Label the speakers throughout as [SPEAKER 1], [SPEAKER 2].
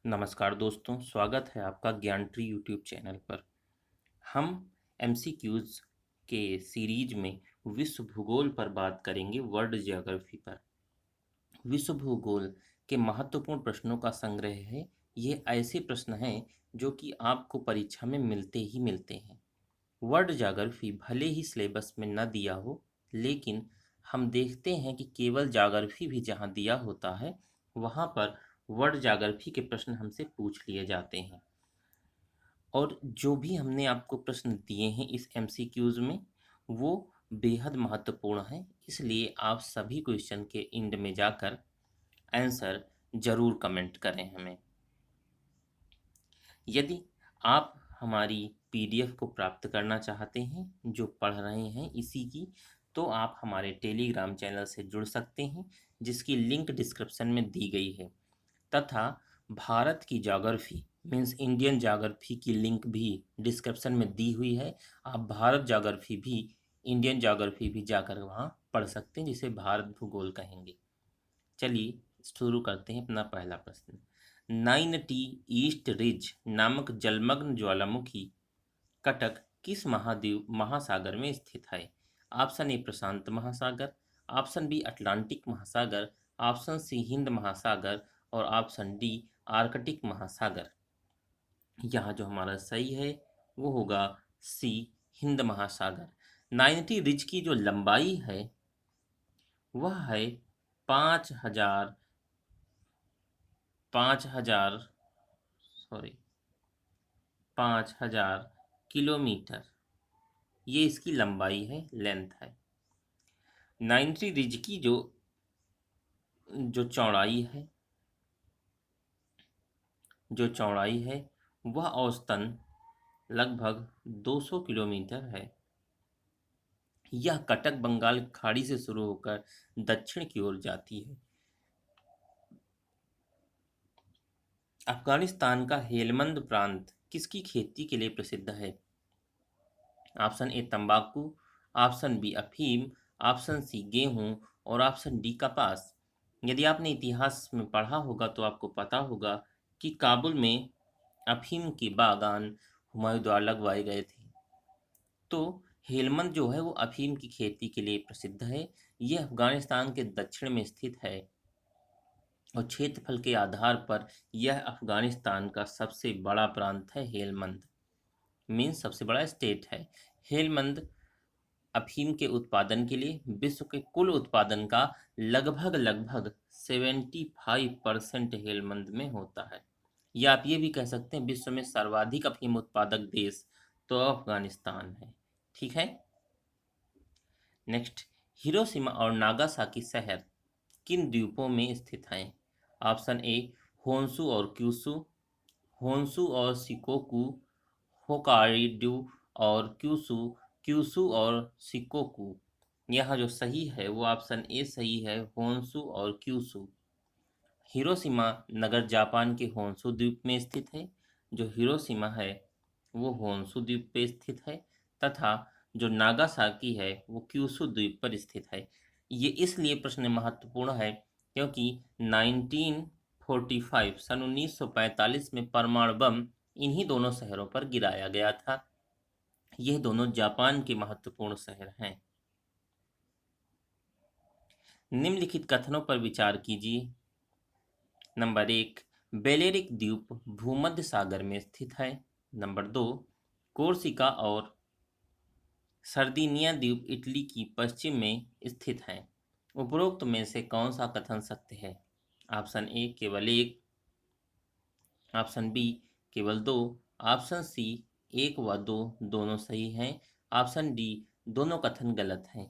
[SPEAKER 1] नमस्कार दोस्तों, स्वागत है आपका ज्ञान ट्री यूट्यूब चैनल पर। हम एमसीक्यूज के सीरीज में विश्व भूगोल पर बात करेंगे, वर्ल्ड ज्योग्राफी पर। विश्व भूगोल के महत्वपूर्ण प्रश्नों का संग्रह है। ये ऐसे प्रश्न हैं जो कि आपको परीक्षा में मिलते ही मिलते हैं। वर्ल्ड ज्योग्राफी भले ही सिलेबस में न दिया हो, लेकिन हम देखते हैं कि केवल ज्योग्राफी भी जहाँ दिया होता है, वहाँ पर वर्ल्ड ज्योग्राफी के प्रश्न हमसे पूछ लिए जाते हैं। और जो भी हमने आपको प्रश्न दिए हैं इस एमसीक्यूज में, वो बेहद महत्वपूर्ण हैं। इसलिए आप सभी क्वेश्चन के एंड में जाकर आंसर जरूर कमेंट करें हमें। यदि आप हमारी पीडीएफ को प्राप्त करना चाहते हैं, जो पढ़ रहे हैं इसी की, तो आप हमारे टेलीग्राम चैनल से जुड़ सकते हैं, जिसकी लिंक डिस्क्रिप्शन में दी गई है। तथा भारत की ज्योग्राफी मीन्स इंडियन ज्योग्राफी की लिंक भी डिस्क्रिप्शन में दी हुई है। आप भारत ज्योग्राफी भी, इंडियन ज्योग्राफी भी जाकर वहाँ पढ़ सकते हैं, जिसे भारत भूगोल कहेंगे। चलिए शुरू करते हैं अपना पहला प्रश्न। 9T ईस्ट रिज नामक जलमग्न ज्वालामुखी कटक किस महाद्वीप महासागर में स्थित है? ऑप्शन ए प्रशांत महासागर, ऑप्शन बी अटलांटिक महासागर, ऑप्शन सी हिंद महासागर और ऑप्शन डी आर्कटिक महासागर। यहाँ जो हमारा सही है वो होगा सी, हिंद महासागर। 90 रिज की जो लंबाई है वह है 5,000 5,000 सॉरी 5,000 किलोमीटर। ये इसकी लंबाई है, लेंथ है। 90 रिज की जो जो चौड़ाई है जो चौड़ाई है वह औसतन लगभग 200 किलोमीटर है। यह कटक बंगाल की खाड़ी से शुरू होकर दक्षिण की ओर जाती है। अफगानिस्तान का हेलमंद प्रांत किसकी खेती के लिए प्रसिद्ध है? ऑप्शन ए तंबाकू, ऑप्शन बी अफीम, ऑप्शन सी गेहूं और ऑप्शन डी कपास। यदि आपने इतिहास में पढ़ा होगा तो आपको पता होगा कि काबुल में अफीम के बागान हुमायूं द्वारा लगवाए गए थे। तो हेलमंद जो है वो अफीम की खेती के लिए प्रसिद्ध है। यह अफगानिस्तान के दक्षिण में स्थित है और क्षेत्रफल के आधार पर यह अफगानिस्तान का सबसे बड़ा प्रांत है। हेलमंद मीन्स सबसे बड़ा स्टेट है। हेलमंद अफीम के उत्पादन के लिए विश्व के कुल उत्पादन का लगभग लगभग 75% हेलमंद में होता है। या आप ये भी कह सकते हैं विश्व में सर्वाधिक अफीम उत्पादक देश तो अफगानिस्तान है। ठीक है। नेक्स्ट, हिरोशिमा और नागासाकी शहर किन द्वीपों में स्थित हैं? ऑप्शन ए होन्शु और क्यूशु, होन्शु और शिकोकू, होक्काइडो और क्यूशु, क्यूशु और शिकोकू। यहाँ जो सही है वो ऑप्शन ए सही है, होन्शु और क्यूशु। हिरोशिमा नगर जापान के होन्शु द्वीप में स्थित है। जो हिरोशिमा है वो होन्शु द्वीप पे स्थित है तथा जो नागासाकी है वो क्यूशु द्वीप पर स्थित है। ये इसलिए प्रश्न महत्वपूर्ण है क्योंकि 1945 सन 1945 में परमाणु बम इन्हीं दोनों शहरों पर गिराया गया था। यह दोनों जापान के महत्वपूर्ण शहर हैं। निम्नलिखित कथनों पर विचार कीजिए। नंबर 1, बेलेरिक द्वीप भूमध्य सागर में स्थित है। नंबर 2, कोर्सिका और सर्दिनिया द्वीप इटली की पश्चिम में स्थित हैं। उपरोक्त में से कौन सा कथन सत्य है? ऑप्शन ए केवल एक, ऑप्शन बी केवल दो, ऑप्शन सी एक व दो दोनों सही हैं, ऑप्शन डी दोनों कथन गलत हैं।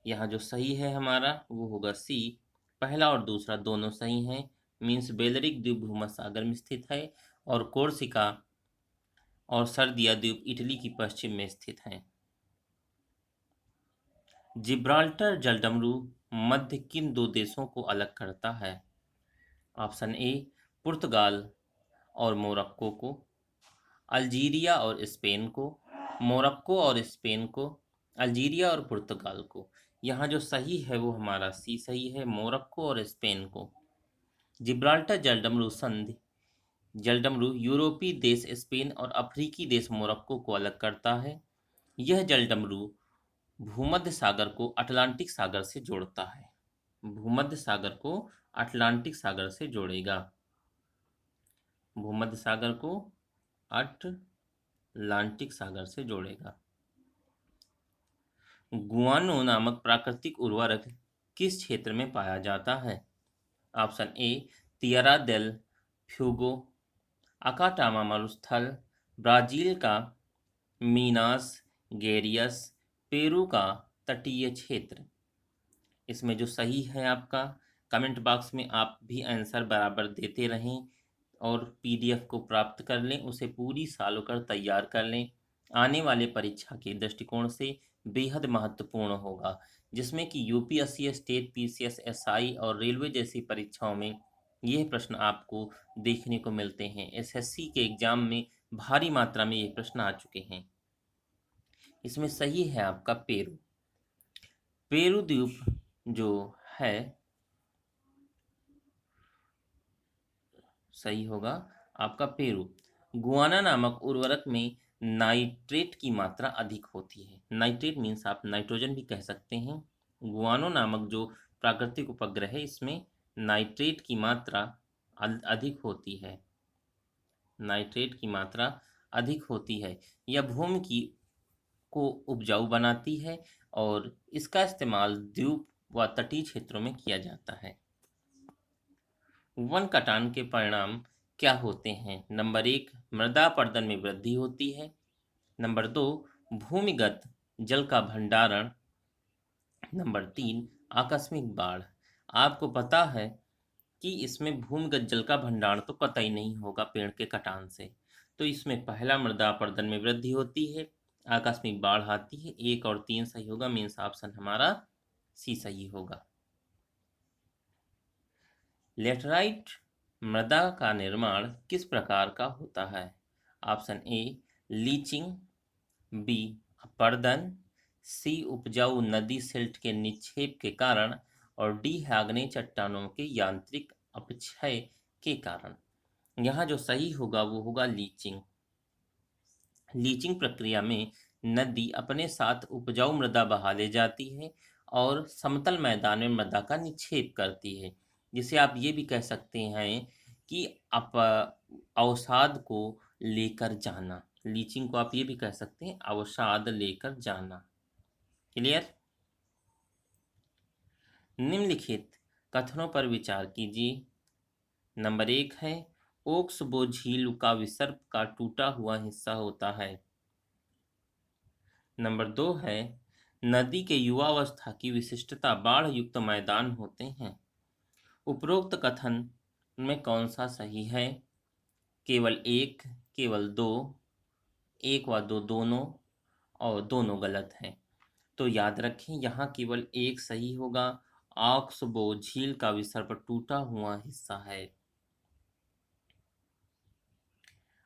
[SPEAKER 1] यहाँ जो सही है हमारा वो होगा सी, पहला और दूसरा दोनों सही हैं। मीन्स बेलरिक द्वीप भूमध्य सागर में स्थित है और कोर्सिका और सर्दिया द्वीप इटली की पश्चिम में स्थित हैं। जिब्राल्टर जलडमरू मध्य किन दो देशों को अलग करता है? ऑप्शन ए पुर्तगाल और मोरक्को को, अल्जीरिया और स्पेन को, मोरक्को और स्पेन को, अल्जीरिया और पुर्तगाल को। यहाँ जो सही है वो हमारा सी सही है, मोरक्को और स्पेन को। जिब्राल्टर जलडमरू संधि जलडमरू यूरोपीय देश स्पेन और अफ्रीकी देश मोरक्को को अलग करता है। यह जलडमरू भूमध्य सागर को अटलांटिक सागर से जोड़ता है। भूमध्य सागर को अटलांटिक सागर से जोड़ेगा। भूमध्य सागर को अटलांटिक सागर से जोड़ेगा। गुआनो नामक प्राकृतिक उर्वरक किस क्षेत्र में पाया जाता है? ऑप्शन ए तिएरा देल फ्यूगो, अकाटामा मरुस्थल, ब्राजील का मीनास गेरियस, पेरू का तटीय क्षेत्र। इसमें जो सही है आपका, कमेंट बॉक्स में आप भी आंसर बराबर देते रहें और पीडीएफ को प्राप्त कर लें, उसे पूरी साल कर तैयार कर लें। आने वाले परीक्षा के दृष्टिकोण से बेहद महत्वपूर्ण होगा, जिसमें कि यूपीएससी, स्टेट पीसीएस, एसआई और रेलवे जैसी परीक्षाओं में ये प्रश्न आपको देखने को मिलते हैं। एसएससी के एग्जाम में भारी मात्रा में ये प्रश्न आ चुके हैं। इसमें सही है आपका पेरू। पेरू द्वीप जो है, सही होगा आपका पेरू। गुआना नामक उर्वरक में नाइट्रेट की मात्रा अधिक होती है। नाइट्रेट मीन्स आप नाइट्रोजन भी कह सकते हैं। गुआनो नामक जो प्राकृतिक उपग्रह है, इसमें नाइट्रेट की मात्रा अधिक होती है। नाइट्रेट की मात्रा अधिक होती है। यह भूमि की को उपजाऊ बनाती है और इसका इस्तेमाल द्वीप व तटीय क्षेत्रों में किया जाता है। वन कटान के परिणाम क्या होते हैं? नंबर 1, मृदा अपरदन में वृद्धि होती है। नंबर 2, भूमिगत जल का भंडारण। नंबर 3, आकस्मिक बाढ़। आपको पता है कि इसमें भूमिगत जल का भंडारण तो कतई नहीं होगा पेड़ के कटान से, तो इसमें पहला मृदा अपरदन में वृद्धि होती है, आकस्मिक बाढ़ आती है। 1 और 3 सही होगा, मीन्स ऑप्शन हमारा सी सही होगा। लेटराइट मृदा का निर्माण किस प्रकार का होता है? ऑप्शन ए लीचिंग, बी अपरदन, सी उपजाऊ नदी सिल्ट के निक्षेप के कारण और डी हैग्ने चट्टानों के यांत्रिक अपक्षय के कारण। यहाँ जो सही होगा वो होगा लीचिंग। लीचिंग प्रक्रिया में नदी अपने साथ उपजाऊ मृदा बहा ले जाती है और समतल मैदान में मृदा का निक्षेप करती है, जिसे आप ये भी कह सकते हैं कि अवसाद को लेकर जाना। लीचिंग को आप ये भी कह सकते हैं अवसाद लेकर जाना। क्लियर? निम्नलिखित कथनों पर विचार कीजिए। नंबर 1 है ओक्सबो झील का विसर्प का टूटा हुआ हिस्सा होता है। नंबर 2 है नदी के युवावस्था की विशिष्टता बाढ़ युक्त मैदान होते हैं। उपरोक्त कथन में कौन सा सही है? केवल 1, केवल 2, 1 व 2 दोनों और दोनों गलत हैं। तो याद रखें यहाँ केवल 1 सही होगा। ऑक्सबो झील का विसर्प टूटा हुआ हिस्सा है।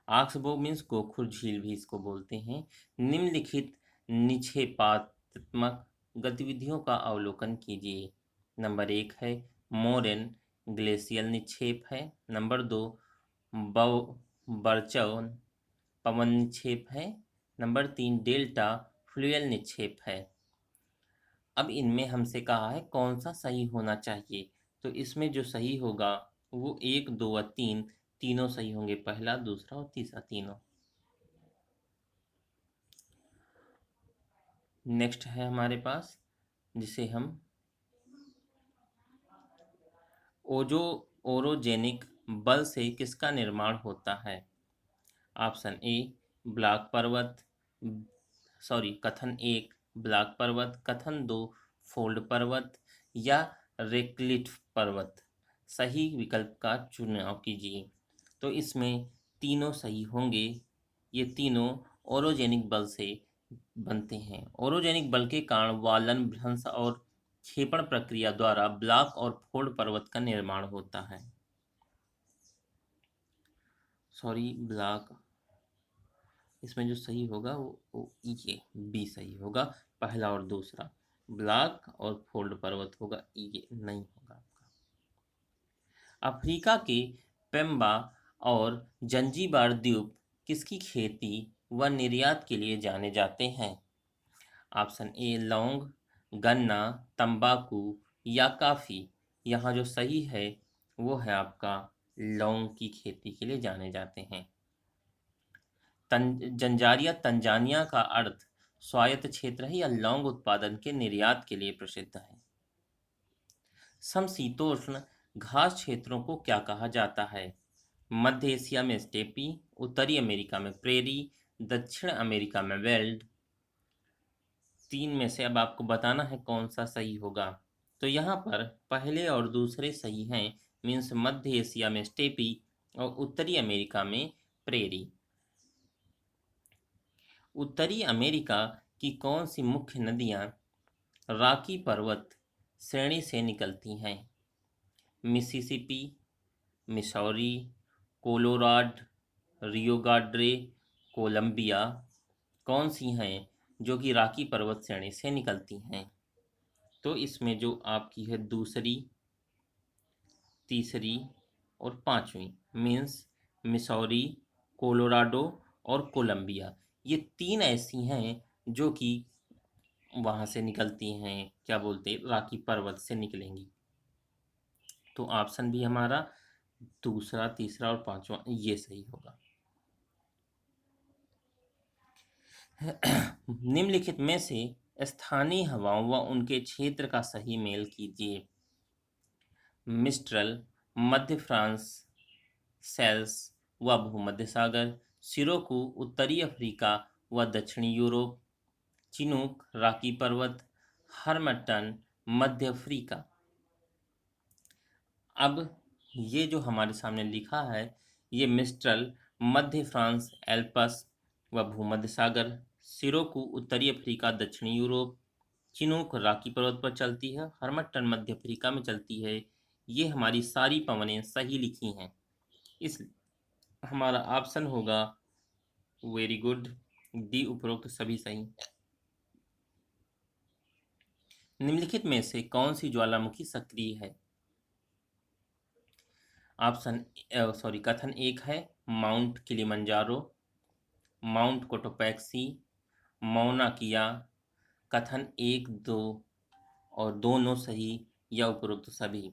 [SPEAKER 1] ऑक्सबो मीन्स गोखुर झील भी इसको बोलते हैं। निम्नलिखित निक्षेपात्मक गतिविधियों का अवलोकन कीजिए। नंबर 1 है मोरेन ग्लेशियल निक्षेप है। नंबर 2 बर्चौन पवन निक्षेप है। नंबर 3 डेल्टा फ्लूएल निक्षेप है। अब इनमें हमसे कहा है कौन सा सही होना चाहिए, तो इसमें जो सही होगा वो 1, 2 व 3 तीनों सही होंगे। पहला, दूसरा और तीसरा तीनों। नेक्स्ट है हमारे पास, जिसे हम ओरोजेनिक बल से किसका निर्माण होता है? ऑप्शन ए ब्लॉक पर्वत, कथन 1 ब्लॉक पर्वत, कथन 2 फोल्ड पर्वत या रेक्लिफ पर्वत। सही विकल्प का चुनाव कीजिए। तो इसमें तीनों सही होंगे। ये तीनों ओरोजेनिक बल से बनते हैं। ओरोजेनिक बल के कारण वालन भ्रंश और क्षेपण प्रक्रिया द्वारा ब्लॉक और फोल्ड पर्वत का निर्माण होता है। ब्लॉक, इसमें जो सही होगा वो ये बी सही होगा, पहला और दूसरा। ब्लॉक और फोल्ड पर्वत होगा, ये नहीं होगा आपका। अफ्रीका के पेम्बा और जंजीबार द्वीप किसकी खेती व निर्यात के लिए जाने जाते हैं? ऑप्शन ए लौंग, गन्ना, तंबाकू या काफी। यहाँ जो सही है वो है आपका लौंग की खेती के लिए जाने जाते हैं। जंजारिया तंजानिया का अर्थ स्वायत्त क्षेत्र है या लौंग उत्पादन के निर्यात के लिए प्रसिद्ध है। समशीतोष्ण घास क्षेत्रों को क्या कहा जाता है? मध्य एशिया में स्टेपी, उत्तरी अमेरिका में प्रेरी, दक्षिण अमेरिका में वेल्ड। तीन में से अब आपको बताना है कौन सा सही होगा। तो यहाँ पर पहले और दूसरे सही हैं, मीन्स मध्य एशिया में स्टेपी और उत्तरी अमेरिका में प्रेरी। उत्तरी अमेरिका की कौन सी मुख्य नदियाँ रॉकी पर्वत श्रेणी से निकलती हैं? Mississippi, Missouri, Colorado, Rio Grande, Columbia. कौन सी हैं जो कि रॉकी पर्वत श्रेणी से निकलती हैं? तो इसमें जो आपकी है दूसरी, तीसरी और पांचवी, मीन्स मिसौरी, कोलोराडो और कोलंबिया, ये तीन ऐसी हैं जो कि वहाँ से निकलती हैं, क्या बोलते हैं, रॉकी पर्वत से निकलेंगी। तो ऑप्शन भी हमारा दूसरा, तीसरा और पांचवा ये सही होगा। निम्नलिखित में से स्थानीय हवाओं व उनके क्षेत्र का सही मेल कीजिए। मिस्ट्रल, मध्य फ्रांस, सेल्स व भूमध्य सागर, सिरोकू उत्तरी अफ्रीका व दक्षिणी यूरोप, चिनूक रॉकी पर्वत, हर्मटन मध्य अफ्रीका। अब ये जो हमारे सामने लिखा है ये मिस्ट्रल मध्य फ्रांस एल्पस व भूमध्य सागर, सिरोकू उत्तरी अफ्रीका दक्षिणी यूरोप, चिनूक रॉकी पर्वत पर चलती है, हर्मटन मध्य अफ्रीका में चलती है। ये हमारी सारी पवनें सही लिखी हैं, इस हमारा ऑप्शन होगा वेरी गुड, डी उपरोक्त सभी सही। निम्नलिखित में से कौन सी ज्वालामुखी सक्रिय है? कथन एक है माउंट किलिमंजारो, माउंट कोटोपैक्सी, मौना किया। कथन एक, दो और दोनों सही या उपरोक्त सभी।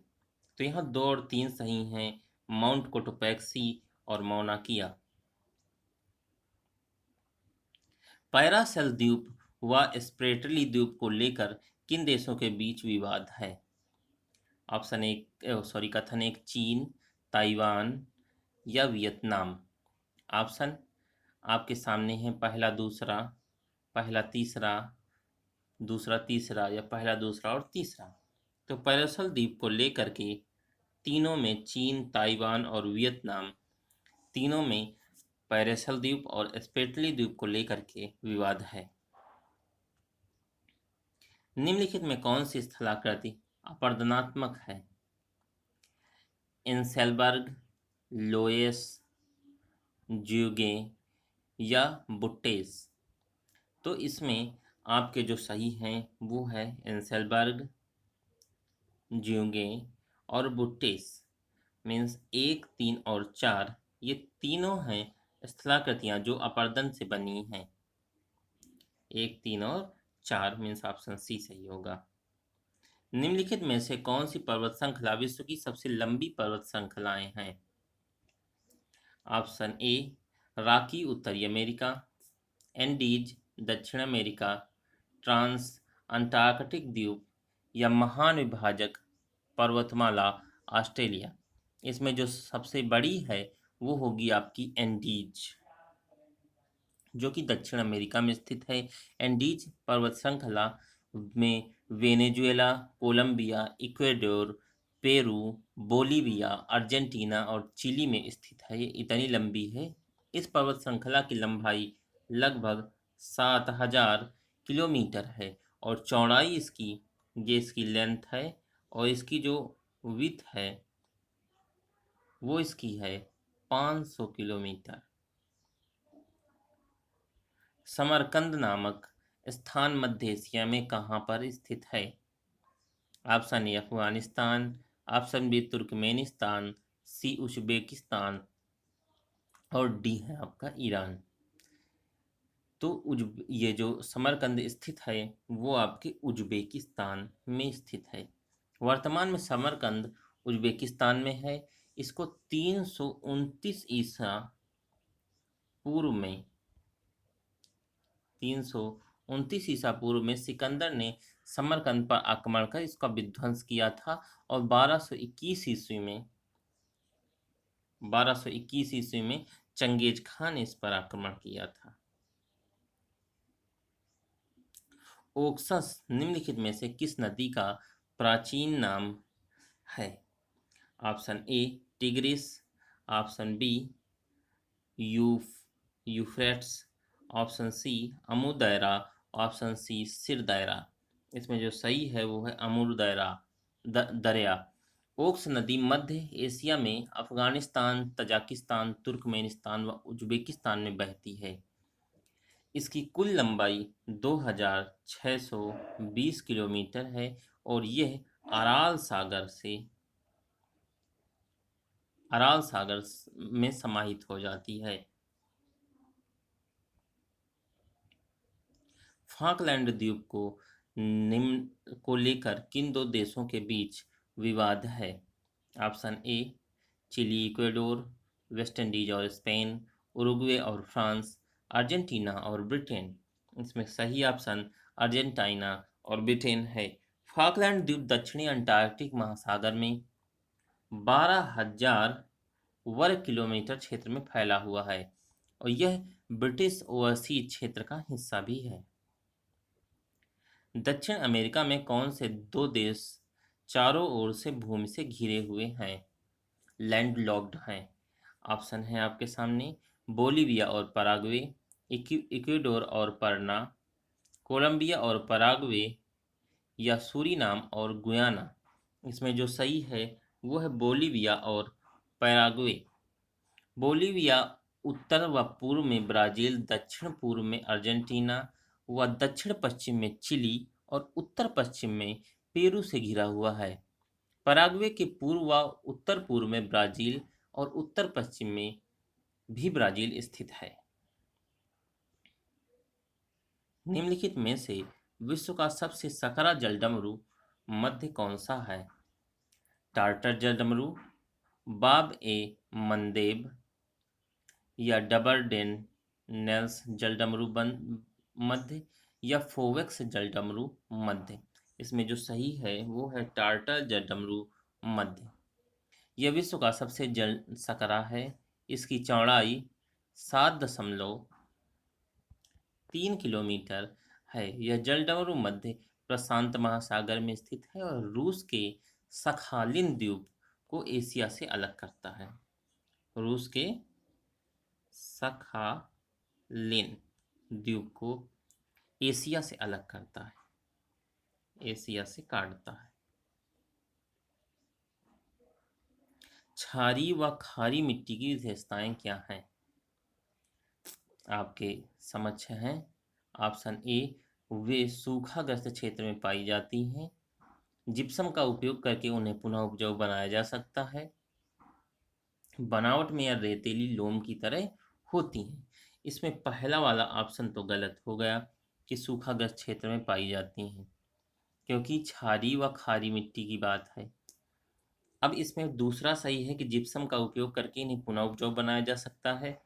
[SPEAKER 1] तो यहाँ दो और तीन सही हैं, माउंट कोटोपैक्सी और मौना किया। पैरासेल द्वीप व स्प्रेटली द्वीप को लेकर किन देशों के बीच विवाद है? कथन एक चीन, ताइवान या वियतनाम। ऑप्शन आपके सामने है पहला दूसरा, पहला तीसरा, दूसरा तीसरा या पहला दूसरा और तीसरा। तो पैरासेल द्वीप को लेकर के तीनों में चीन, ताइवान और वियतनाम, तीनों में पैरासेल द्वीप और स्पेटली द्वीप को लेकर के विवाद है। निम्नलिखित में कौन सी स्थलाकृति अपरदनात्मक है? इंसेलबर्ग, लोएस, ज्यूगे या बुट्टेस। तो इसमें आपके जो सही हैं वो है इंसेलबर्ग, ज्यूगे और बुट्टेस। मीन्स 1, 3 और 4 ये तीनों हैं स्थलाकृतियाँ जो अपरदन से बनी हैं। 1, 3 और 4 मीन्स ऑप्शन सी सही होगा। निम्नलिखित में से कौन सी पर्वत श्रृंखला विश्व की सबसे लंबी पर्वत श्रृंखलाएं हैं? ऑप्शन ए रॉकी उत्तरी अमेरिका, एंडीज दक्षिण अमेरिका, ट्रांस अंटार्कटिक द्वीप या महान विभाजक पर्वतमाला ऑस्ट्रेलिया। इसमें जो सबसे बड़ी है वो होगी आपकी एंडीज, जो कि दक्षिण अमेरिका में स्थित है। एंडीज पर्वत श्रृंखला में Venezuela, Colombia, Ecuador, Peru, Bolivia, Argentina और चिली में स्थित है। ये इतनी लंबी है। इस पर्वत श्रृंखला की लंबाई लगभग 7000 किलोमीटर है और चौड़ाई इसकी लेंथ है और इसकी जो विड्थ है वो इसकी है 500 किलोमीटर। समरकंद नामक स्थान मध्य एशिया में कहाँ पर स्थित है? Option A Afghanistan, option B Turkmenistan, C Uzbekistan और डी है आपका ईरान। तो ये जो समरकंद स्थित है वो आपके उज्बेकिस्तान में स्थित है। वर्तमान में समरकंद उज्बेकिस्तान में है। इसको 329 ईसा पूर्व में 329 ईसा पूर्व में सिकंदर ने समरकंद पर आक्रमण कर इसका विध्वंस किया था। और 1221 ईस्वी में चंगेज खान ने इस पर आक्रमण किया था। ओक्सस निम्नलिखित में से किस नदी का प्राचीन नाम है? Option A Tigris, option B Euphrates, option C Amu Darya, option सी सिर दायरा। इसमें जो सही है वो है अमूर दायरा दरिया। ओक्स नदी मध्य एशिया में अफगानिस्तान, तजाकिस्तान, तुर्कमेनिस्तान व उज्बेकिस्तान में बहती है। इसकी कुल लंबाई 2620 किलोमीटर है और यह अराल सागर में समाहित हो जाती है। फाकलैंड द्वीप को लेकर किन दो देशों के बीच विवाद है? Option A Chile, Ecuador, West Indies और स्पेन, उरुग्वे और फ्रांस, अर्जेंटीना और ब्रिटेन। इसमें सही ऑप्शन अर्जेंटीना और ब्रिटेन है। फाकलैंड द्वीप दक्षिणी अंटार्कटिक महासागर में 12,000 वर्ग किलोमीटर क्षेत्र में फैला हुआ है और यह ब्रिटिश ओवरसीज क्षेत्र का हिस्सा भी है। दक्षिण अमेरिका में कौन से दो देश चारों ओर से भूमि से घिरे हुए हैं, लैंडलॉक्ड हैं? ऑप्शन है आपके सामने बोलिविया और पराग्वे, इक्वाडोर और परना, कोलंबिया और पराग्वे या सूरीनाम और गुयाना। इसमें जो सही है वो है बोलिविया और पैराग्वे। बोलिविया उत्तर व पूर्व में ब्राजील, दक्षिण पूर्व में अर्जेंटीना व दक्षिण पश्चिम में चिली और उत्तर पश्चिम में पेरू से घिरा हुआ है। पराग्वे के पूर्व व उत्तर पूर्व में ब्राजील और उत्तर पश्चिम में भी ब्राजील स्थित है। निम्नलिखित में से विश्व का सबसे सकरा जलडमरू मध्य कौन सा है? टार्टर जलडमरू, बाब ए मंदेब या डबरडेन नेल्स जलडमरू मध्य या फोवेक्स जलडमरू मध्य। इसमें जो सही है वो है टार्टर जलडमरू मध्य। यह विश्व का सबसे जल सकरा है। इसकी चौड़ाई 7.3 किलोमीटर है। यह जलडमरू मध्य प्रशांत महासागर में स्थित है और रूस के सखालिन द्वीप को एशिया से अलग करता है। रूस के सखालिन द्वीप को एशिया से अलग करता है, एशिया से काटता है। क्षारीय व खारी मिट्टी की विशेषताएं क्या हैं? आपके समक्ष हैं। ऑप्शन ए वे सूखाग्रस्त क्षेत्र में पाई जाती हैं। जिप्सम का उपयोग करके उन्हें पुनः उपजाऊ बनाया जा सकता है। बनावट में यह रेतीली लोम की तरह होती हैं। इसमें पहला वाला ऑप्शन तो गलत हो गया कि सूखाग्रस्त क्षेत्र में पाई जाती हैं, क्योंकि क्षारीय व खारी मिट्टी की बात है। अब इसमें दूसरा सही है कि जिप्सम का उपयोग करके इन्हें पुनः उपजाऊ बनाया जा सकता है।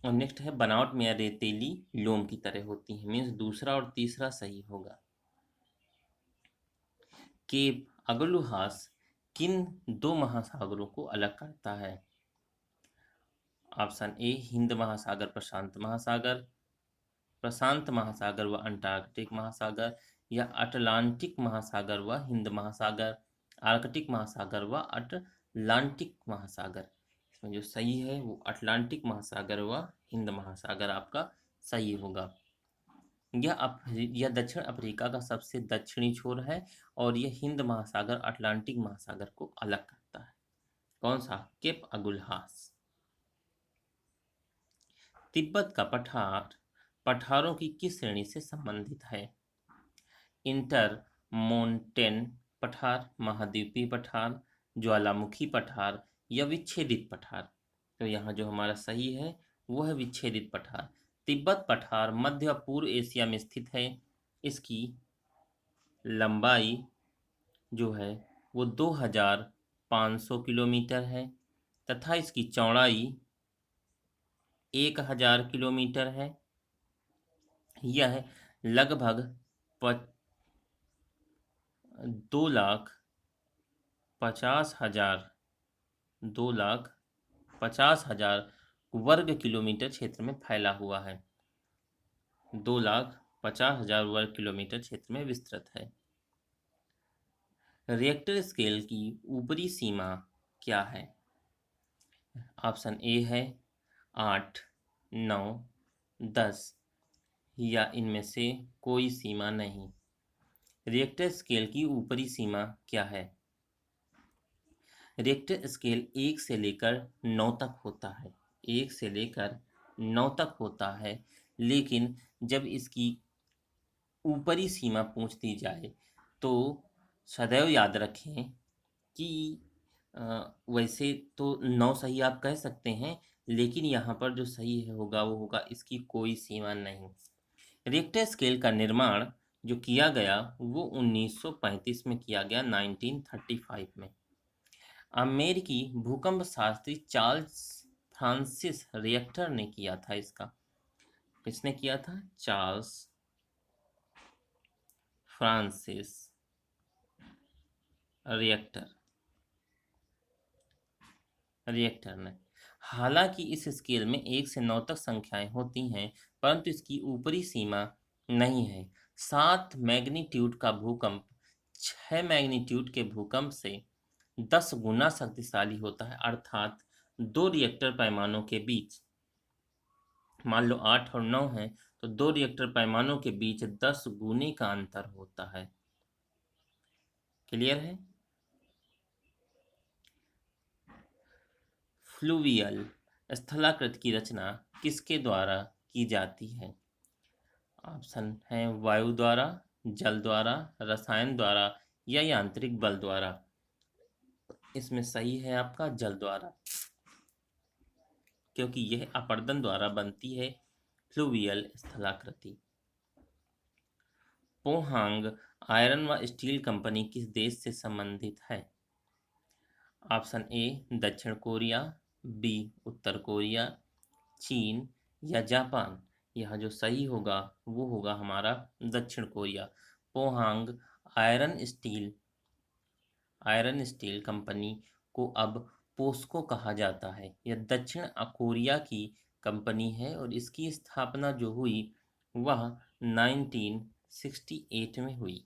[SPEAKER 1] और नेक्स्ट है बनावट में यह रेतीली लोम की तरह होती है। मीन्स दूसरा और तीसरा सही होगा। केप अगलुहास किन दो महासागरों को अलग करता है? ऑप्शन ए हिंद महासागर, प्रशांत महासागर, प्रशांत महासागर व अंटार्कटिक महासागर, या अटलांटिक महासागर व हिंद महासागर, आर्कटिक महासागर व अटलांटिक महासागर। इसमें जो सही है वो अटलांटिक महासागर व हिंद महासागर आपका सही होगा। यह दक्षिण अफ्रीका का सबसे दक्षिणी छोर है और यह हिंद महासागर अटलांटिक महासागर को अलग करता है। कौन सा? Cape Agulhas. तिब्बत का पठार पठारों की किस श्रेणी से संबंधित है? इंटर मोन्टेन पठार, महाद्वीपीय पठार, ज्वालामुखी पठार या विच्छेदित पठार। तो यहाँ जो हमारा सही है वो है विच्छेदित पठार। तिब्बत पठार मध्य और पूर्व एशिया में स्थित है। इसकी लंबाई जो है वो 2500 किलोमीटर है तथा इसकी चौड़ाई 1000 किलोमीटर है। यह लगभग 2,50,000 2,50,000 वर्ग किलोमीटर क्षेत्र में फैला हुआ है। 2,50,000 वर्ग किलोमीटर क्षेत्र में विस्तृत है। रिएक्टर स्केल की ऊपरी सीमा क्या है? ऑप्शन ए है 8, 9, 10 या इनमें से कोई सीमा नहीं। रिएक्टर स्केल की ऊपरी सीमा क्या है? रिएक्टर स्केल 1 से लेकर 9 तक होता है। 1 से लेकर 9 तक होता है, लेकिन जब इसकी ऊपरी सीमा पूछ दी जाए तो सदैव याद रखें कि वैसे तो 9 सही आप कह सकते हैं, लेकिन यहाँ पर जो सही है होगा वो होगा इसकी कोई सीमा नहीं। रिक्टर स्केल का निर्माण जो किया गया वो 1935 में किया गया, 1935 में। अमेरिकी भूकंप शास्त्री चार्ल्स फ्रांसिस रिएक्टर ने किया था इसका। किसने किया था? चार्ल्स फ्रांसिस रिएक्टर ने। हालांकि इस स्केल में 1 से 9 तक संख्याएं होती हैं, परंतु इसकी ऊपरी सीमा नहीं है। 7 मैग्नीट्यूड का भूकंप 6 मैग्नीट्यूड के भूकंप से 10 गुना शक्तिशाली होता है, अर्थात 2 रिएक्टर पैमानों के बीच, मान लो 8 और 9 है तो 2 रिएक्टर पैमानों के बीच 10 गुने का अंतर होता है। क्लियर है? फ्लूवियल स्थलाकृति की रचना किसके द्वारा की जाती है? ऑप्शन है वायु द्वारा, जल द्वारा, रसायन द्वारा या यांत्रिक बल द्वारा। इसमें सही है आपका जल द्वारा, क्योंकि यह अपरदन द्वारा बनती है फ्लूवियल स्थलाकृति। पोहांग आयरन व स्टील कंपनी किस देश से संबंधित है? ऑप्शन ए दक्षिण कोरिया, बी उत्तर कोरिया, चीन या जापान। यह जो सही होगा वो होगा हमारा दक्षिण Korea. Pohang iron steel company को अब पोस्को कहा जाता है। यह दक्षिण कोरिया की कंपनी है और इसकी स्थापना जो हुई वह 1968 में हुई।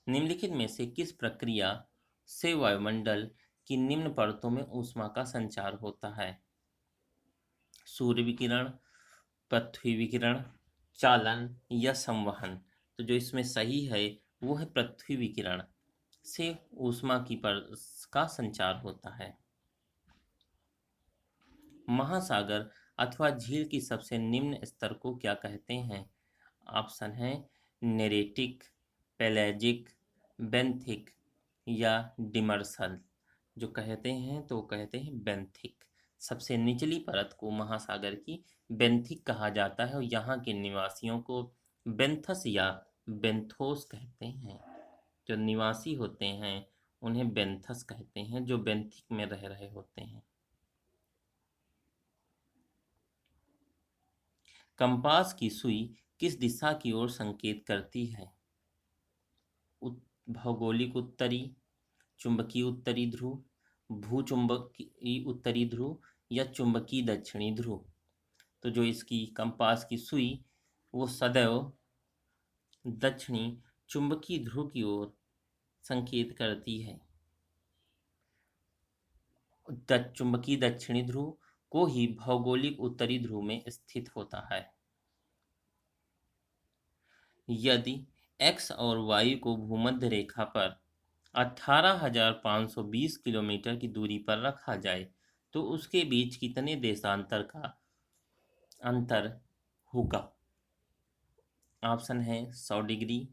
[SPEAKER 1] निम्नलिखित में से किस प्रक्रिया से वायुमंडल की निम्न परतों में ऊष्मा का संचार होता है? सूर्य विकिरण, पृथ्वी विकिरण, चालन या संवहन। तो जो इसमें सही है वो है पृथ्वी विकिरण से ऊष्मा का संचार होता है। महासागर अथवा झील की सबसे निम्न स्तर को क्या कहते हैं? ऑप्शन है नेरेटिक, पेलेजिक, बेंथिक या डिमर्सल। जो कहते हैं तो कहते हैं बेंथिक। सबसे निचली परत को महासागर की बेंथिक कहा जाता है और यहाँ के निवासियों को बेंथस या बेंथोस कहते हैं। जो निवासी होते हैं उन्हें बेंथस कहते हैं, जो बेंथिक में रह रहे होते हैं। कंपास की सुई किस दिशा की ओर संकेत करती है? भौगोलिक उत्तरी, चुंबकीय उत्तरी ध्रुव, भूचुंबकीय उत्तरी ध्रुव या चुंबकीय दक्षिणी ध्रुव। तो जो इसकी कंपास की सुई वो सदैव दक्षिणी चुंबकीय ध्रुव की ओर संकेत करती है। चुंबकीय दक्षिणी ध्रुव को ही भौगोलिक उत्तरी ध्रुव में स्थित होता है। यदि x और y को भूमध्य रेखा पर 18,520 किलोमीटर की दूरी पर रखा जाए तो उसके बीच कितने देशांतर का अंतर होगा? ऑप्शन है 100 डिग्री,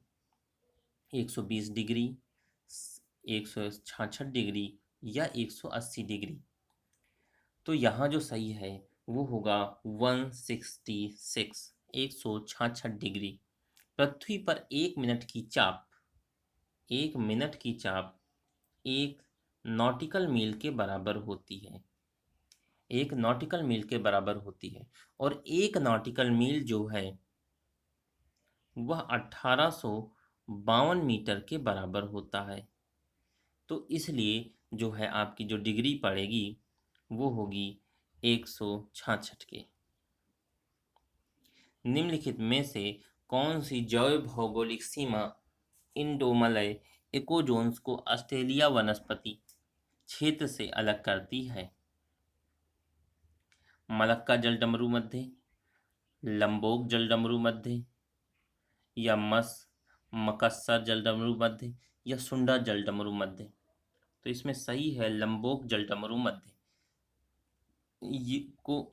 [SPEAKER 1] 120 डिग्री, 166 डिग्री या 180 डिग्री। तो यहाँ जो सही है वो होगा 166, 166 डिग्री। पृथ्वी पर 1 मिनट की चाप 1 नॉटिकल मील के बराबर होती है। 1 नॉटिकल मील के बराबर होती है, और 1 नॉटिकल मील जो है वह 1852 मीटर के बराबर होता है। तो इसलिए जो है आपकी जो डिग्री पड़ेगी वो होगी 166 के। निम्नलिखित में से कौन सी जैव भौगोलिक सीमा इंडोमलय इकोज़ोन्स को ऑस्ट्रेलिया वनस्पति क्षेत्र से अलग करती है? मलक्का जलडमरू मध्य, लंबोक जलडमरू मध्य, या मकस्सर जलडमरू मध्य, या सुंडा जलडमरू मध्य? तो इसमें सही है लंबोक जलडमरू मध्य। ये को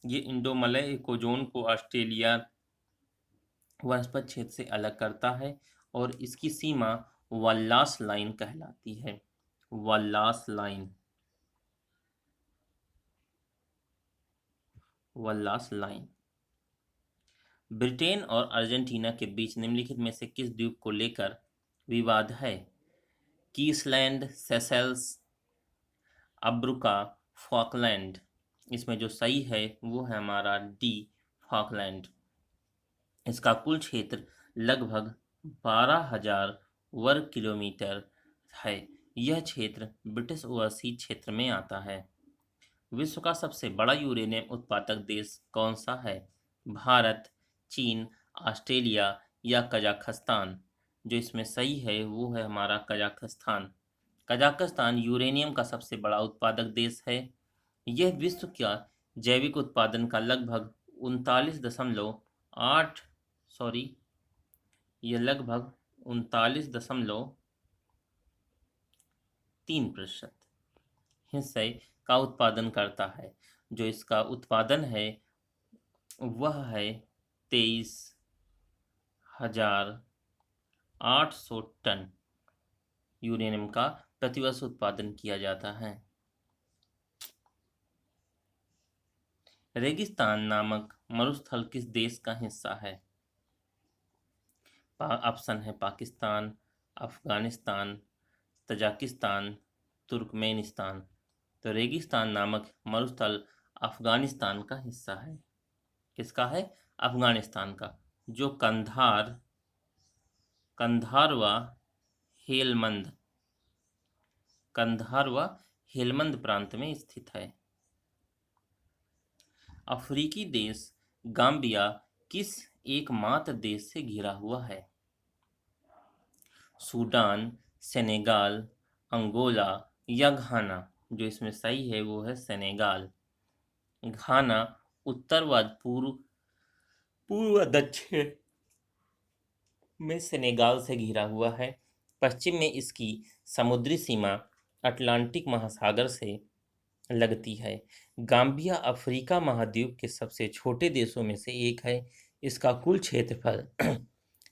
[SPEAKER 1] ये इंडोमलय इकोज़ोन को ऑस्ट्रेलिया वनस्पति क्षेत्र से अलग करता है, और इसकी सीमा वल्लास लाइन कहलाती है। वल्लास लाइन, वल्लास लाइन। ब्रिटेन और अर्जेंटीना के बीच निम्नलिखित में से किस द्वीप को लेकर विवाद है? कीसलैंड, सेशेल्स, अब्रुका, फॉकलैंड? इसमें जो सही है वो है हमारा डी, फॉकलैंड। इसका कुल क्षेत्र लगभग 12,000 वर्ग किलोमीटर है। यह क्षेत्र ब्रिटिश ओवरसीज क्षेत्र में आता है। विश्व का सबसे बड़ा यूरेनियम उत्पादक देश कौन सा है? भारत, चीन, ऑस्ट्रेलिया, या कजाकिस्तान? जो इसमें सही है वो है हमारा कजाकिस्तान। कजाकिस्तान यूरेनियम का सबसे बड़ा उत्पादक देश है। यह विश्व का जैविक उत्पादन का लगभग 39.8 सॉरी यह लगभग 39.3% हिस्से का उत्पादन करता है। जो इसका उत्पादन है वह है 23,800 टन यूरेनियम का प्रतिवर्ष उत्पादन किया जाता है। रेगिस्तान नामक मरुस्थल किस देश का हिस्सा है? ऑप्शन है पाकिस्तान, अफगानिस्तान, तजाकिस्तान, तुर्कमेनिस्तान। तो रेगिस्तान नामक मरुस्थल अफगानिस्तान का हिस्सा है। किसका है? अफगानिस्तान का, जो कंधार व हेलमंद प्रांत में स्थित है। अफ्रीकी देश गाम्बिया किस एकमात्र देश से घिरा हुआ है? सूडान, सेनेगाल, अंगोला, या घाना? जो इसमें सही है वो है सेनेगाल। घाना उत्तर व पूर्व दक्षिण में सेनेगाल से घिरा हुआ है। पश्चिम में इसकी समुद्री सीमा अटलांटिक महासागर से लगती है। गाम्बिया अफ्रीका महाद्वीप के सबसे छोटे देशों में से एक है। इसका कुल क्षेत्रफल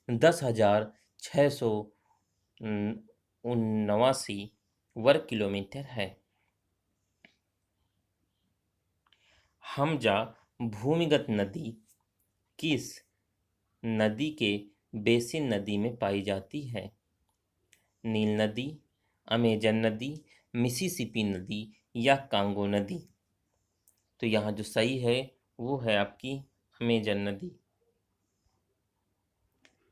[SPEAKER 1] 10,679 वर्ग किलोमीटर है। हमजा भूमिगत नदी किस नदी के बेसिन नदी में पाई जाती है? नील नदी, अमेजन नदी, मिसिसिपी नदी, या कांगो नदी? तो यहाँ जो सही है वो है आपकी अमेजन नदी।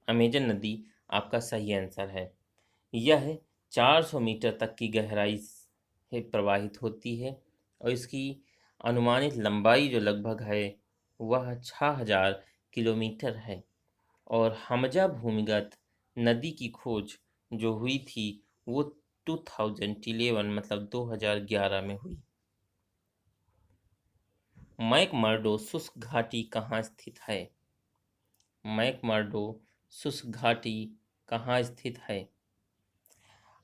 [SPEAKER 1] अमेजन नदी आपका सही आंसर है। यह 400 मीटर तक की गहराई से प्रवाहित होती है, और इसकी अनुमानित लंबाई जो लगभग है वह 6,000 किलोमीटर है। और हमजा भूमिगत नदी की खोज जो हुई थी वो 2011 मतलब 2011 में हुई। मैकमर्डो शुष्क घाटी कहाँ स्थित है? मैकमर्डो शुष्क घाटी कहाँ स्थित है?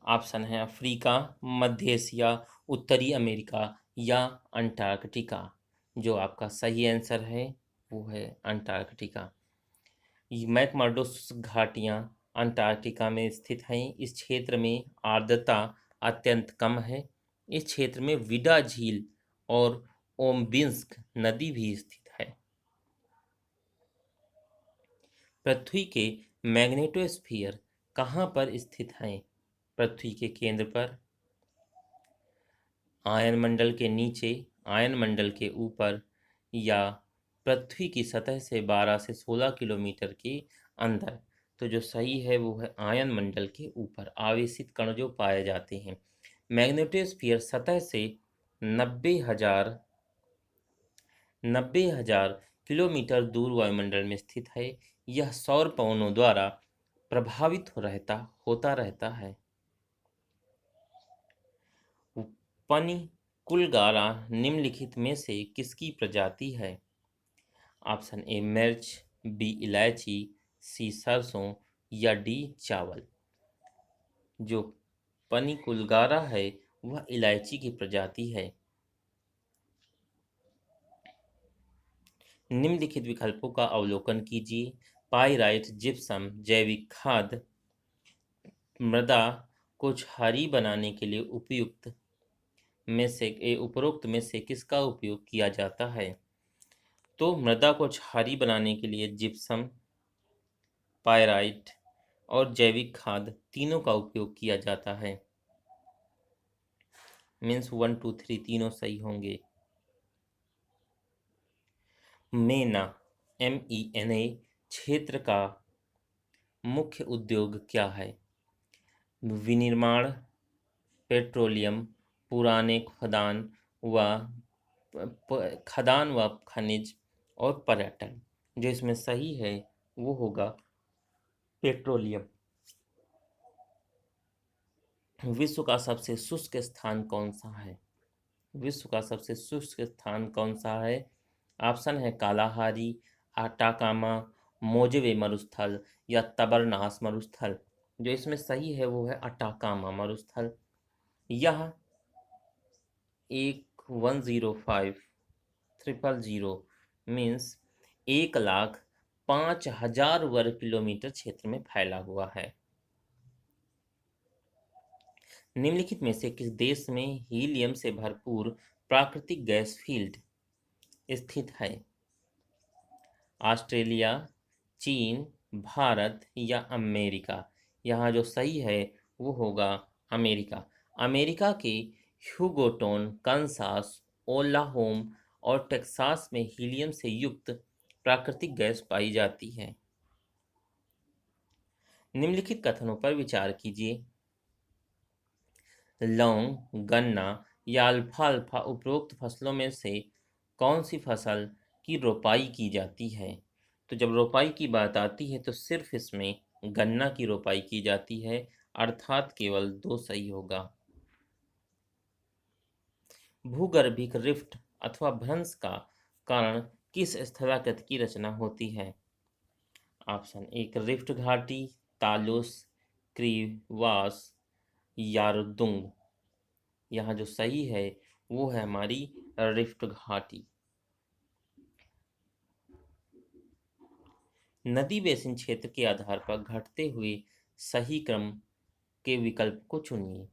[SPEAKER 1] ऑप्शन है अफ्रीका, मध्य एशिया, उत्तरी अमेरिका, या अंटार्कटिका? जो आपका सही आंसर है वो है अंटार्कटिका। मैकमर्डो शुष्क घाटियाँ अंटार्कटिका में स्थित हैं। इस क्षेत्र में आर्द्रता अत्यंत कम है। इस क्षेत्र में विडा झील और ओमबिंस्क नदी भी स्थित है। पृथ्वी के मैग्नेटोस्फीयर कहाँ पर स्थित है? पृथ्वी के केंद्र पर, आयनमंडल के नीचे, आयनमंडल के ऊपर, या पृथ्वी की सतह से 12 से 16 किलोमीटर के अंदर। तो जो सही है वो है आयनमंडल के ऊपर आवेशित कण जो पाए जाते हैं। मैग्नेटोस्फीयर सतह से 90,000 किलोमीटर दूर वायुमंडल में स्थित है। यह सौर पवनों द्वारा प्रभावित होता रहता है। पनिकुलगारा निम्नलिखित में से किसकी प्रजाति है? ऑप्शन ए मिर्च, बी इलायची, सी सरसों, या डी चावल। जो पनिकुलगारा है वह इलायची की प्रजाति है। निम्नलिखित विकल्पों का अवलोकन कीजिए। पाइराइट, जिप्सम, जैविक खाद। मृदा को क्षारीय बनाने के लिए उपरोक्त में से किसका उपयोग किया जाता है? तो मृदा को क्षारीय बनाने के लिए जिप्सम, पाइराइट और जैविक खाद तीनों का उपयोग किया जाता है। मीन्स 1 2 3 तीनों सही होंगे। मेना MENA क्षेत्र का मुख्य उद्योग क्या है? विनिर्माण, पेट्रोलियम, पुराने खदान व खनिज, और पर्यटन। जो इसमें सही है वो होगा पेट्रोलियम। विश्व का सबसे शुष्क स्थान कौन सा है? विश्व का सबसे शुष्क स्थान कौन सा है? ऑप्शन है कालाहारी, आटाकामा, मोजवे मरुस्थल, या तबरनास मरुस्थल। जो इसमें सही है वो है अटाकामा मरुस्थल। यह 1,105,000 मीन्स 1,05,000 वर्ग किलोमीटर क्षेत्र में फैला हुआ है। निम्नलिखित में से किस देश में हीलियम से भरपूर प्राकृतिक गैस फील्ड स्थित है? ऑस्ट्रेलिया, चीन, भारत, या अमेरिका। यहाँ जो सही है वो होगा अमेरिका। अमेरिका के ह्यूगोटोन, कंसास, ओक्लाहोमा और टेक्सास में हीलियम से युक्त प्राकृतिक गैस पाई जाती है। निम्नलिखित कथनों पर विचार कीजिए। लौंग, गन्ना या अल्फाल्फा उपरोक्त फसलों में से कौन सी फसल की रोपाई की जाती है? तो जब रोपाई की बात आती है तो सिर्फ इसमें गन्ना की रोपाई की जाती है, अर्थात केवल 2 सही होगा। भूगर्भिक रिफ्ट अथवा भ्रंश का कारण किस स्थलाकृति की रचना होती है? ऑप्शन एक रिफ्ट घाटी, तालुस, क्रीवास, यारुदुंग। यहाँ जो सही है वो है हमारी रिफ्ट घाटी। नदी बेसिन क्षेत्र के आधार पर घटते हुए सही क्रम के विकल्प को चुनिए।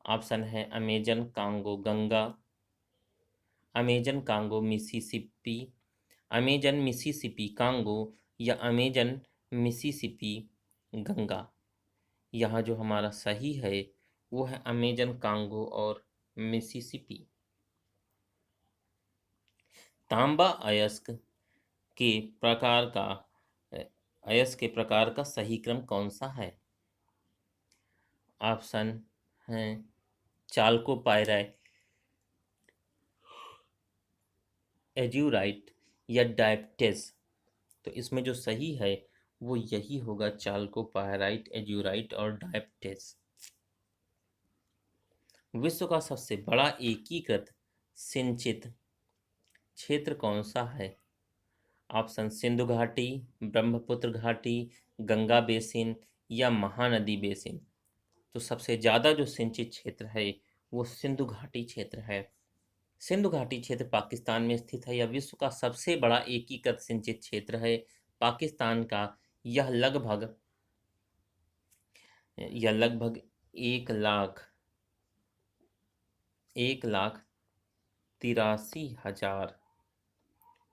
[SPEAKER 1] ऑप्शन है Amazon, Congo, Ganga, Amazon, Congo, Mississippi, Amazon, Mississippi, Congo, या अमेजन, मिसिसिपी, गंगा। यहाँ जो हमारा सही है वो है अमेजन, कांगो और मिसिसिपी। तांबा के प्रकार का अयस्क के प्रकार का सही क्रम कौन सा है? ऑप्शन है चाल्कोपाइराइट, एज्यूराइट, या डायप्टेस। तो इसमें जो सही है वो यही होगा, चाल्कोपाइराइट, एज्यूराइट और डायप्टेस। विश्व का सबसे बड़ा एकीकृत सिंचित क्षेत्र कौन सा है? ऑप्शन सिंधु घाटी, ब्रह्मपुत्र घाटी, गंगा बेसिन, या महानदी बेसिन। तो सबसे ज़्यादा जो सिंचित क्षेत्र है वो सिंधु घाटी क्षेत्र है। सिंधु घाटी क्षेत्र पाकिस्तान में स्थित है। यह विश्व का सबसे बड़ा एकीकृत सिंचित क्षेत्र है। पाकिस्तान का यह लगभग 1 लाख 83,000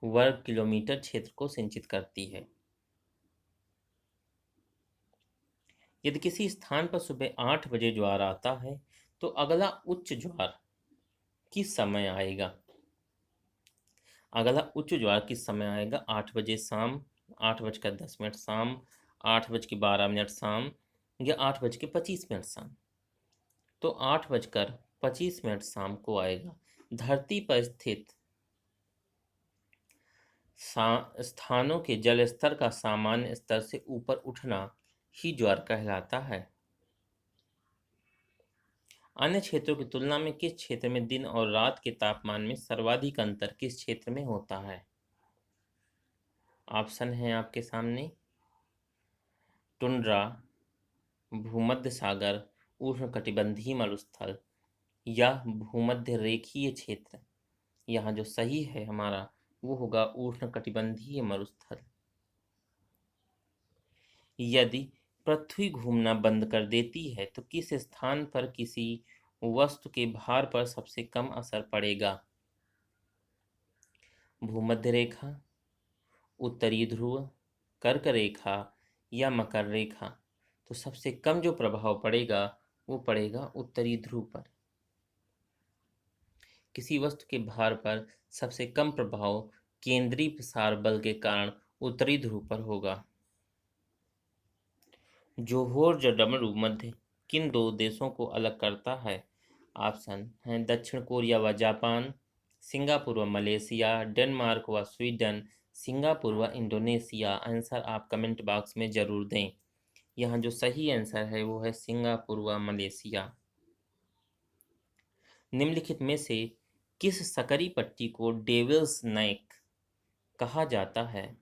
[SPEAKER 1] वर्ग किलोमीटर क्षेत्र को सिंचित करती है। यदि किसी स्थान पर सुबह 8 बजे ज्वार आता है तो अगला उच्च ज्वार किस समय आएगा? अगला उच्च ज्वार किस समय आएगा? 8 बजे शाम, 8:10 शाम, 8:12 शाम या 8:25 शाम। तो 8:25 शाम को आएगा। धरती पर स्थित स्थानों के जल स्तर का सामान्य स्तर से ऊपर उठना ही ज्वार कहलाता है। अन्य क्षेत्रों की तुलना में किस क्षेत्र में दिन और रात के तापमान में सर्वाधिक अंतर किस क्षेत्र में होता है? ऑप्शन है आपके सामने, टुंड्रा, भूमध्य सागर, उष्णकटिबंधीय मरुस्थल या भूमध्य रेखीय क्षेत्र। यहाँ जो सही है हमारा वो होगा उष्णकटिबंधीय मरुस्थल। यदि पृथ्वी घूमना बंद कर देती है तो किस स्थान पर किसी वस्तु के भार पर सबसे कम असर पड़ेगा? भूमध्य रेखा, उत्तरी ध्रुव, कर्क रेखा या मकर रेखा। तो सबसे कम जो प्रभाव पड़ेगा वो पड़ेगा उत्तरी ध्रुव पर। किसी वस्तु के भार पर सबसे कम प्रभाव केंद्रीय प्रसार बल के कारण उत्तरी ध्रुव पर होगा। जोहोर डमरू मध्य किन दो देशों को अलग करता है? ऑप्शन हैं दक्षिण कोरिया व जापान, सिंगापुर व मलेशिया, डेनमार्क व स्वीडन, सिंगापुर व इंडोनेशिया। आंसर आप कमेंट बॉक्स में जरूर दें। यहाँ जो सही आंसर है वो है सिंगापुर व मलेशिया। निम्नलिखित में से किस सकरी पट्टी को डेविल्स नेक कहा जाता है?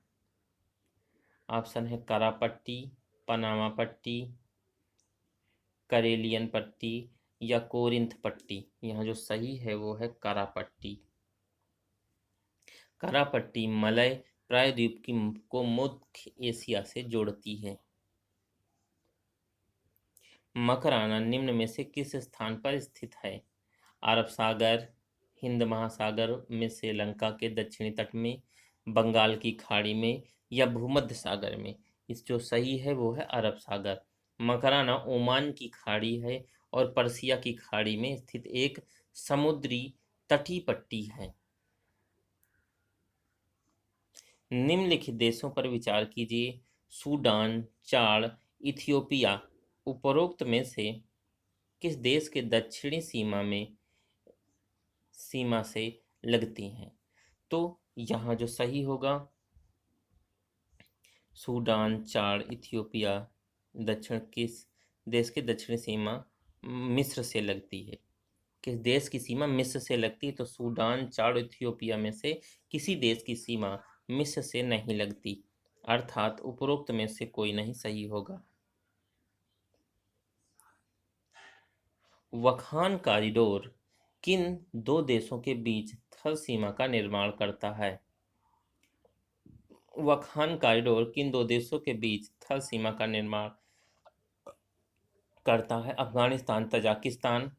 [SPEAKER 1] ऑप्शन है करा पट्टी, पनामा पट्टी, करेलियन पट्टी या कोरिंथ पट्टी। यहाँ जो सही है वो है करा पट्टी। करा पट्टी मलय प्रायद्वीप को मध्य एशिया से जोड़ती है। मकराना निम्न में से किस स्थान पर स्थित है? अरब सागर, हिंद महासागर में श्रीलंका के दक्षिणी तट में, बंगाल की खाड़ी में या भूमध्य सागर में। इस जो सही है वो है अरब सागर। मकराना ओमान की खाड़ी है और पर्सिया की खाड़ी में स्थित एक समुद्री तटीय पट्टी है। निम्नलिखित देशों पर विचार कीजिए। सूडान, चाड, इथियोपिया। उपरोक्त में से किस देश के दक्षिणी सीमा से लगती हैं? तो यहाँ जो सही होगा सूडान, चाड, इथियोपिया दक्षिण किस देश की दक्षिणी सीमा मिस्र से लगती है? किस देश की सीमा मिस्र से लगती है? तो सूडान, चाड, इथियोपिया में से किसी देश की सीमा मिस्र से नहीं लगती, अर्थात उपरोक्त में से कोई नहीं सही होगा। वखान कॉरिडोर किन दो देशों के बीच थल सीमा का निर्माण करता है? वखान कॉरिडोर किन दो देशों के बीच थल सीमा का निर्माण करता है? Afghanistan Tajikistan,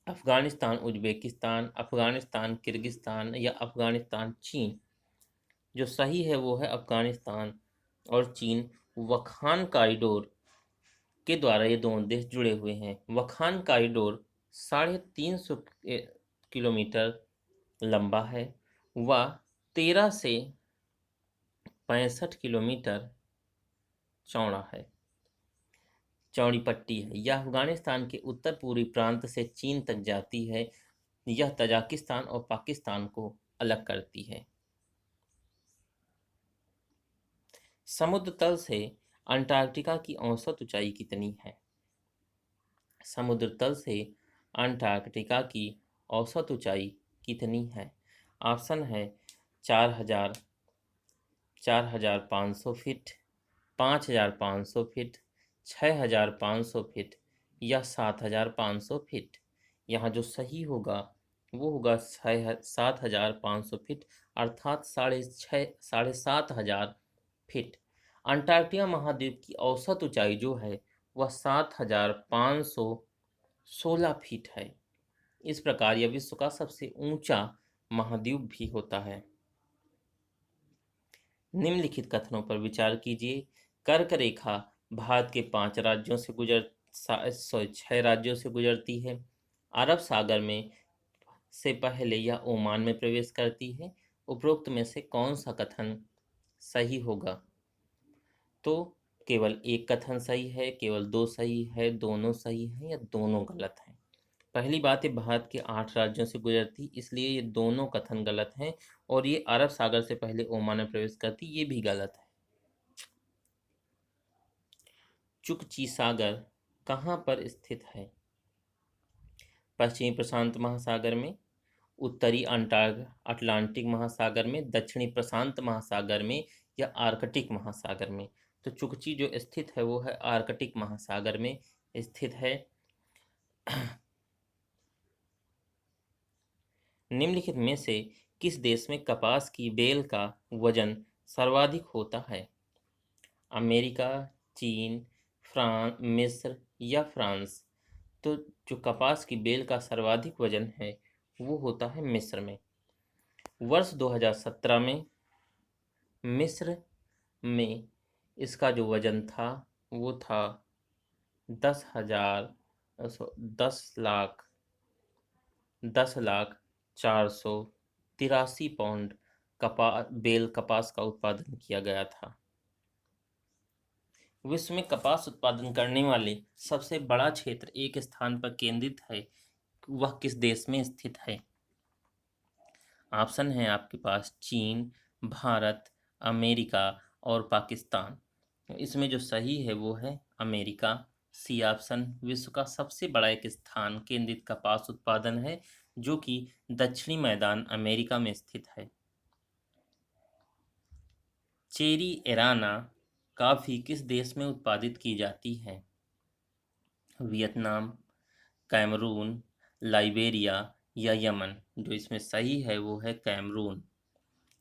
[SPEAKER 1] Afghanistan Uzbekistan, Afghanistan Kyrgyzstan या अफगानिस्तान चीन। जो सही है वो है अफगानिस्तान और चीन। वखान कॉरिडोर के द्वारा ये दोनों देश जुड़े हुए हैं। वखान कॉरिडोर 350 किलोमीटर लंबा है व 13 से 65 किलोमीटर चौड़ा है, चौड़ी पट्टी है। यह अफगानिस्तान के उत्तर पूर्वी प्रांत से चीन तक जाती है। यह तजाकिस्तान और पाकिस्तान को अलग करती है। समुद्र तल से अंटार्कटिका की औसत ऊंचाई कितनी है? समुद्र तल से अंटार्कटिका की औसत ऊंचाई कितनी है? ऑप्शन है 4,000, 4,500 फीट, 5,500 फीट, 6,500 फीट या 7,500 फीट। यहाँ जो सही होगा वो होगा 7,500 फीट, अर्थात 7,500 फीट। अंटार्कटिका महाद्वीप की औसत ऊंचाई जो है वह 7,516 फीट है। इस प्रकार यह विश्व का सबसे ऊंचा महाद्वीप भी होता है। निम्नलिखित कथनों पर विचार कीजिए। कर्क रेखा भारत के 5 राज्यों से 6 राज्यों से गुजरती है। अरब सागर में से पहले यह ओमान में प्रवेश करती है। उपरोक्त में से कौन सा कथन सही होगा? तो केवल एक कथन सही है, केवल 2 सही है, दोनों सही है या दोनों गलत हैं? पहली बात है, भारत के 8 राज्यों से गुजरती, इसलिए ये दोनों कथन गलत हैं। और ये अरब सागर से पहले ओमान में प्रवेश करती, ये भी गलत है। चुकची सागर कहाँ पर स्थित है? पश्चिमी प्रशांत महासागर में, उत्तरी अटलांटिक महासागर में, दक्षिणी प्रशांत महासागर में या आर्कटिक महासागर में? तो चुकची जो स्थित है वो है आर्कटिक महासागर में स्थित है। निम्नलिखित में से किस देश में कपास की बेल का वजन सर्वाधिक होता है? अमेरिका, चीन, मिस्र या फ्रांस? तो जो कपास की बेल का सर्वाधिक वजन है वो होता है मिस्र में। वर्ष 2017 में मिस्र में इसका जो वजन था वो था 10,483 पाउंड बेल कपास का उत्पादन किया गया था। विश्व में कपास उत्पादन करने वाले सबसे बड़ा क्षेत्र एक स्थान पर केंद्रित है, वह किस देश में स्थित है? ऑप्शन है आपके पास चीन, भारत, अमेरिका और पाकिस्तान। इसमें जो सही है वो है अमेरिका। सी ऑप्शन विश्व का सबसे बड़ा एक स्थान केंद्रित कपास उत्पादन है जो कि दक्षिणी मैदान अमेरिका में स्थित है। चेरी एराना कॉफी किस देश में उत्पादित की जाती है? वियतनाम, कैमरून, लाइबेरिया या यमन? जो इसमें सही है वो है कैमरून।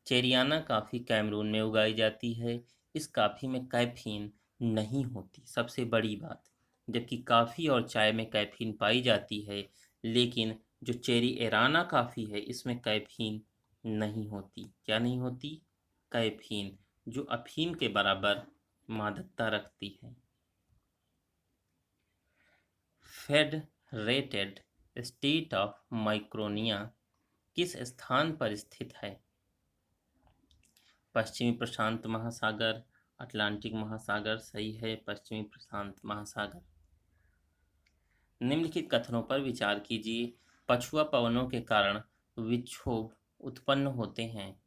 [SPEAKER 1] चेरियाना कॉफ़ी कैमरून में उगाई जाती है। इस कॉफ़ी में कैफीन नहीं होती, सबसे बड़ी बात। जबकि कॉफ़ी और चाय में कैफीन पाई जाती है, लेकिन जो चेरी एराना कॉफ़ी है इसमें कैफीन नहीं होती। क्या नहीं होती? कैफीन, जो अफीम के बराबर मादकता रखती है। फेडरेटेड स्टेट ऑफ माइक्रोनिया किस स्थान पर स्थित है? पश्चिमी प्रशांत महासागर, अटलांटिक महासागर? सही है, पश्चिमी प्रशांत महासागर। निम्नलिखित कथनों पर विचार कीजिए। पछुआ पवनों के कारण विक्षोभ उत्पन्न होते हैं।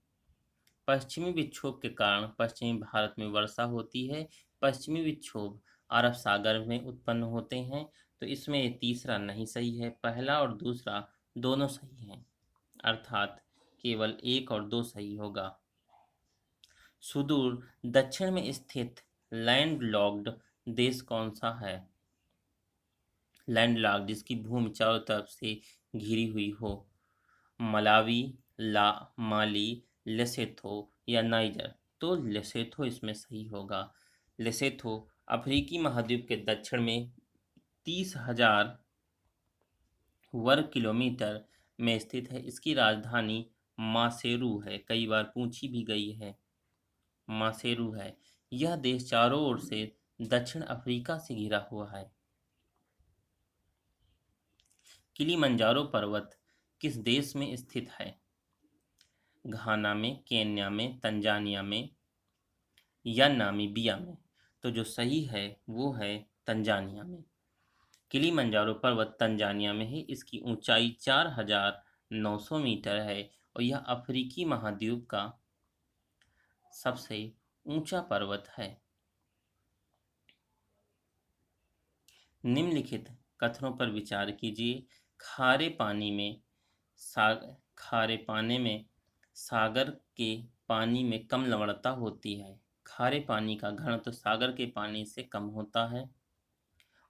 [SPEAKER 1] पश्चिमी विक्षोभ के कारण पश्चिमी भारत में वर्षा होती है। पश्चिमी विक्षोभ अरब सागर में उत्पन्न होते हैं। तो इसमें ये तीसरा नहीं सही है, पहला और दूसरा दोनों सही हैं, अर्थात केवल 1 और 2 सही होगा। सुदूर दक्षिण में स्थित लैंडलॉक्ड देश कौन सा है? लैंडलॉक्ड जिसकी भूमि चारों तरफ से घिरी हुई हो। मलावी, माली, लेसोथो या नाइजर? तो लेसोथो इसमें सही होगा। लेसोथो अफ्रीकी महाद्वीप के दक्षिण में 30,000 वर्ग किलोमीटर में स्थित है। इसकी राजधानी मासेरू है, कई बार पूछी भी गई है। मासेरू है। यह देश चारों ओर से दक्षिण अफ्रीका से घिरा हुआ है। किलिमंजारो पर्वत किस देश में स्थित है? घाना में, केन्या में, तंजानिया में या नामीबिया में? तो जो सही है वो है तंजानिया में। किलिमंजारो पर्वत तंजानिया में है। इसकी ऊंचाई 4,900 मीटर है और यह अफ्रीकी महाद्वीप का सबसे ऊंचा पर्वत है। निम्नलिखित कथनों पर विचार कीजिए। खारे पानी में सागर के पानी में कम लवणता होती है। खारे पानी का घनत्व सागर के पानी से कम होता है।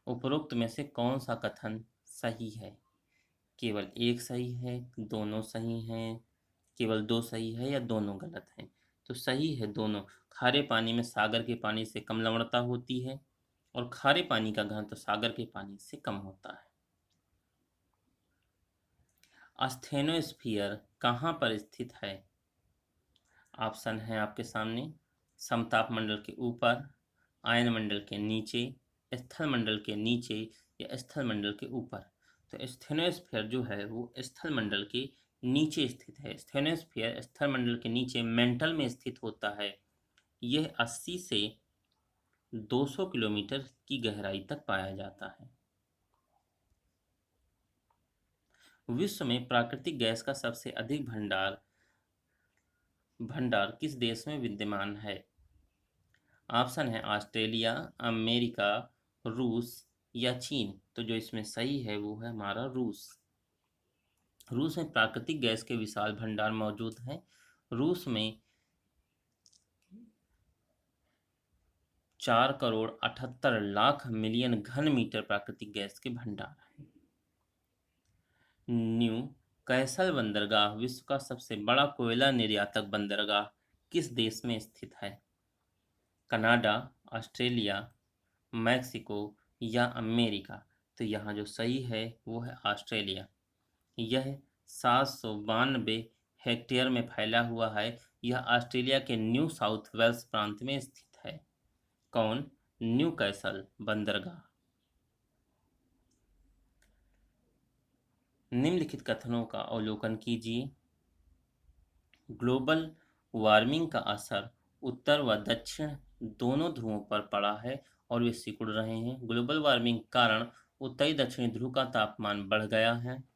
[SPEAKER 1] उपरोक्त में से कौन सा कथन सही है? केवल 1 सही है, दोनों सही हैं, केवल 2 सही है या दोनों गलत हैं? तो सही है दोनों। खारे पानी में सागर के पानी से कम लवणता होती है और खारे पानी का घनत्व सागर के पानी से कम होता है। आस्थेनोस्फीयर कहाँ पर स्थित है? ऑप्शन है आपके सामने, समताप मंडल के ऊपर, आयन मंडल के नीचे, स्थल मंडल के नीचे या स्थल मंडल के ऊपर। तो स्थेनोस्फीयर जो है वो स्थल मंडल के नीचे स्थित है। स्थेनोस्फीयर स्थल मंडल के नीचे मेंटल में स्थित होता है। यह 80 से 200 किलोमीटर की गहराई तक पाया जाता है। विश्व में प्राकृतिक गैस का सबसे अधिक भंडार किस देश में विद्यमान है? ऑप्शन है ऑस्ट्रेलिया, अमेरिका, रूस या चीन। तो जो इसमें सही है वो है हमारा रूस। रूस में प्राकृतिक गैस के विशाल भंडार मौजूद हैं। रूस में 4,78 लाख मिलियन घन मीटर प्राकृतिक गैस के भंडार हैं। न्यू कैसल बंदरगाह विश्व का सबसे बड़ा कोयला निर्यातक बंदरगाह किस देश में स्थित है? कनाडा, ऑस्ट्रेलिया, मैक्सिको या अमेरिका। तो यहाँ जो सही है वो है ऑस्ट्रेलिया। यह 792 हेक्टेयर में फैला हुआ है। यह ऑस्ट्रेलिया के न्यू साउथ वेल्स प्रांत में स्थित है। कौन? न्यू कैसल बंदरगाह। निम्नलिखित कथनों का अवलोकन कीजिए। ग्लोबल वार्मिंग का असर उत्तर व दक्षिण दोनों ध्रुवों पर पड़ा है और वे सिकुड़ रहे हैं। ग्लोबल वार्मिंग के कारण उत्तरी दक्षिणी ध्रुव का तापमान बढ़ गया है।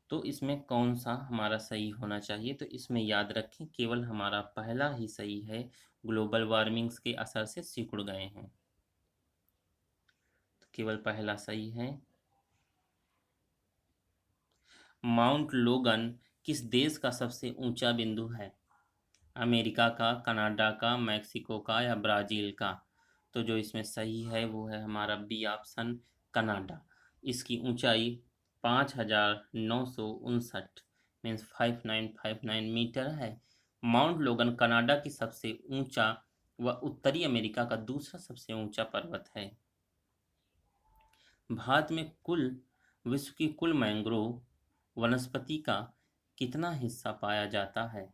[SPEAKER 1] तो इसमें कौन सा हमारा सही होना चाहिए? तो इसमें याद रखें केवल हमारा पहला ही सही है, ग्लोबल वार्मिंग के असर से सिकुड़ गए हैं। तो केवल पहला सही है। माउंट लोगन किस देश का सबसे ऊंचा बिंदु है? अमेरिका का, कनाडा का, मैक्सिको का या ब्राज़ील का? तो जो इसमें सही है वो है हमारा बी ऑप्शन, कनाडा। इसकी ऊंचाई 5,959 मीन्स 5959 मीटर है। माउंट लोगन कनाडा की सबसे ऊंचा व उत्तरी अमेरिका का दूसरा सबसे ऊंचा पर्वत है। भारत में विश्व की कुल मैंग्रोव वनस्पति का कितना हिस्सा पाया जाता है?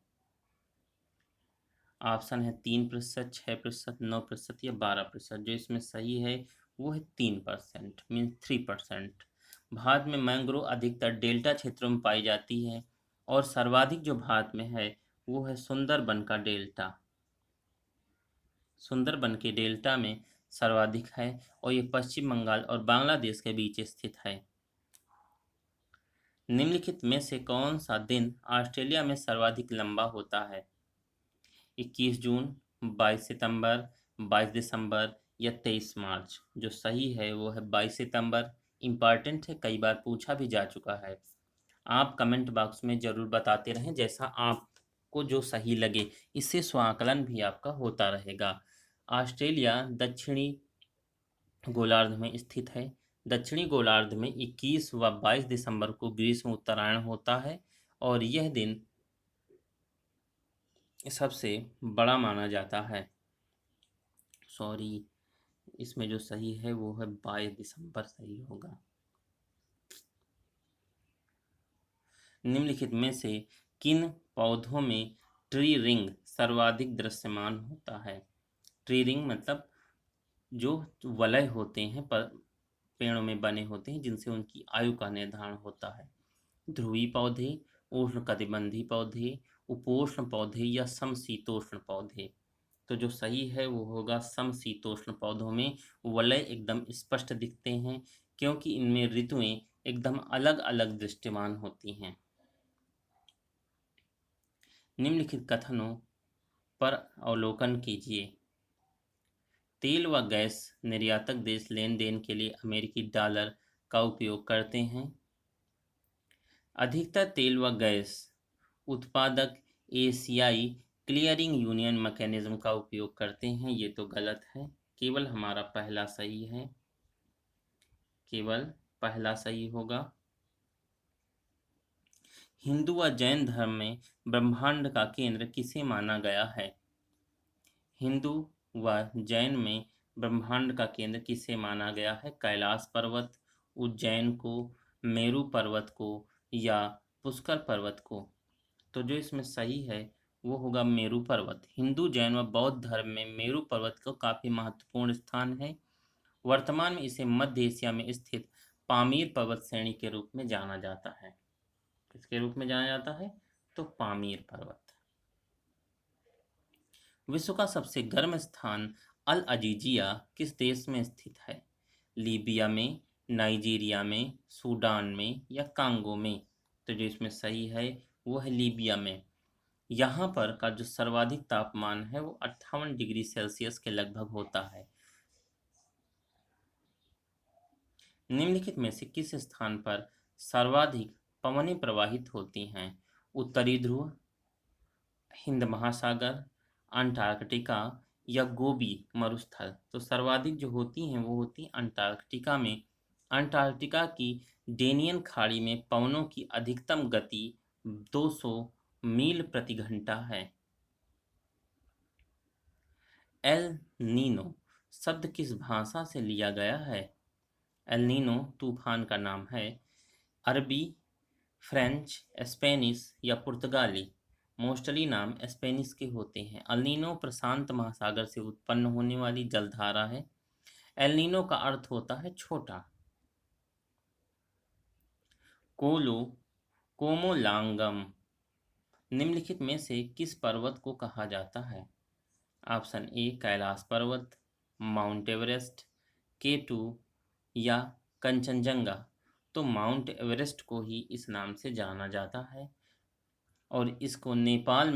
[SPEAKER 1] ऑप्शन है 3%, 6%, 9% या 12%। जो इसमें सही है वो है 3%, मीन्स 3%। भारत में मैंग्रोव अधिकतर डेल्टा क्षेत्रों में पाई जाती है और सर्वाधिक जो भारत में है वो है सुंदरबन का डेल्टा। सुंदरबन के डेल्टा में सर्वाधिक है और ये पश्चिम बंगाल और बांग्लादेश के बीच स्थित है। निम्नलिखित में से कौन सा दिन ऑस्ट्रेलिया में सर्वाधिक लंबा होता है? 21 जून, 22 सितंबर, 22 दिसंबर या 23 मार्च। जो सही है वो है 22 सितंबर। इम्पॉर्टेंट है, कई बार पूछा भी जा चुका है। आप कमेंट बॉक्स में ज़रूर बताते रहें जैसा आपको जो सही लगे, इससे स्वांकलन भी आपका होता रहेगा। ऑस्ट्रेलिया दक्षिणी गोलार्ध में स्थित है। दक्षिणी गोलार्ध में 21 व 22 दिसंबर को ग्रीष्म उत्तरायण होता है और यह दिन सबसे बड़ा माना जाता है। सॉरी, इसमें जो सही है वो है 22 दिसंबर सही होगा। निम्नलिखित में से किन पौधों में ट्री रिंग सर्वाधिक दृश्यमान होता है? ट्री रिंग मतलब जो वलय होते हैं, पर पेड़ों में बने होते हैं जिनसे उनकी आयु का निर्धारण होता है। ध्रुवीय पौधे, उष्णकटिबंधीय पौधे, उपोष्ण पौधे या समशीतोष्ण पौधे। तो जो सही है वो होगा समशीतोष्ण पौधों में वलय एकदम स्पष्ट दिखते हैं क्योंकि इनमें ऋतुएं एकदम अलग अलग दृश्यमान होती हैं। निम्नलिखित कथनों पर अवलोकन कीजिए। तेल व गैस निर्यातक देश लेन देन के लिए अमेरिकी डॉलर का उपयोग करते हैं। अधिकतर तेल व गैस उत्पादक एशियाई क्लियरिंग यूनियन मैकेनिज्म का उपयोग करते हैं। ये तो गलत है, केवल हमारा पहला सही है, केवल पहला सही होगा। हिंदू व जैन धर्म में ब्रह्मांड का केंद्र किसे माना गया है? हिंदू व जैन में ब्रह्मांड का केंद्र किसे माना गया है? कैलाश पर्वत, उज्जैन को, मेरू पर्वत को या पुष्कर पर्वत को? तो जो इसमें सही है वो होगा मेरू पर्वत। हिंदू, जैन व बौद्ध धर्म में मेरू पर्वत को काफ़ी महत्वपूर्ण स्थान है। वर्तमान में इसे मध्य एशिया में स्थित पामीर पर्वत श्रेणी के रूप में जाना जाता है। किसके रूप में जाना जाता है? तो पामीर पर्वत। विश्व का सबसे गर्म स्थान अल अजीजिया किस देश में स्थित है? लीबिया में, नाइजीरिया में, सूडान में या कांगो में? तो जो इसमें सही है वो है लीबिया में। यहाँ पर का जो सर्वाधिक तापमान है वो 58 डिग्री सेल्सियस के लगभग होता है। निम्नलिखित में से किस स्थान पर सर्वाधिक पवनें प्रवाहित होती हैं? उत्तरी ध्रुव, हिंद महासागर, अंटार्कटिका या गोबी मरुस्थल? तो सर्वाधिक जो होती हैं वो होती अंटार्कटिका में। अंटार्कटिका की डेनियन खाड़ी में पवनों की अधिकतम गति 200 मील प्रति घंटा है। एल नीनो शब्द किस भाषा से लिया गया है? एल नीनो तूफान का नाम है। अरबी, फ्रेंच, स्पेनिश या पुर्तगाली? मोस्टली नाम स्पेनिश के होते हैं। एल नीनो प्रशांत महासागर से उत्पन्न होने वाली जलधारा है। एल नीनो का अर्थ होता है छोटा। कोलो कोमोलांगम निम्नलिखित में से किस पर्वत को कहा जाता है? ऑप्शन ए कैलाश पर्वत, माउंट एवरेस्ट, केटू या कंचनजंगा? तो माउंट एवरेस्ट को ही इस नाम से जाना जाता है और इसको नेपाल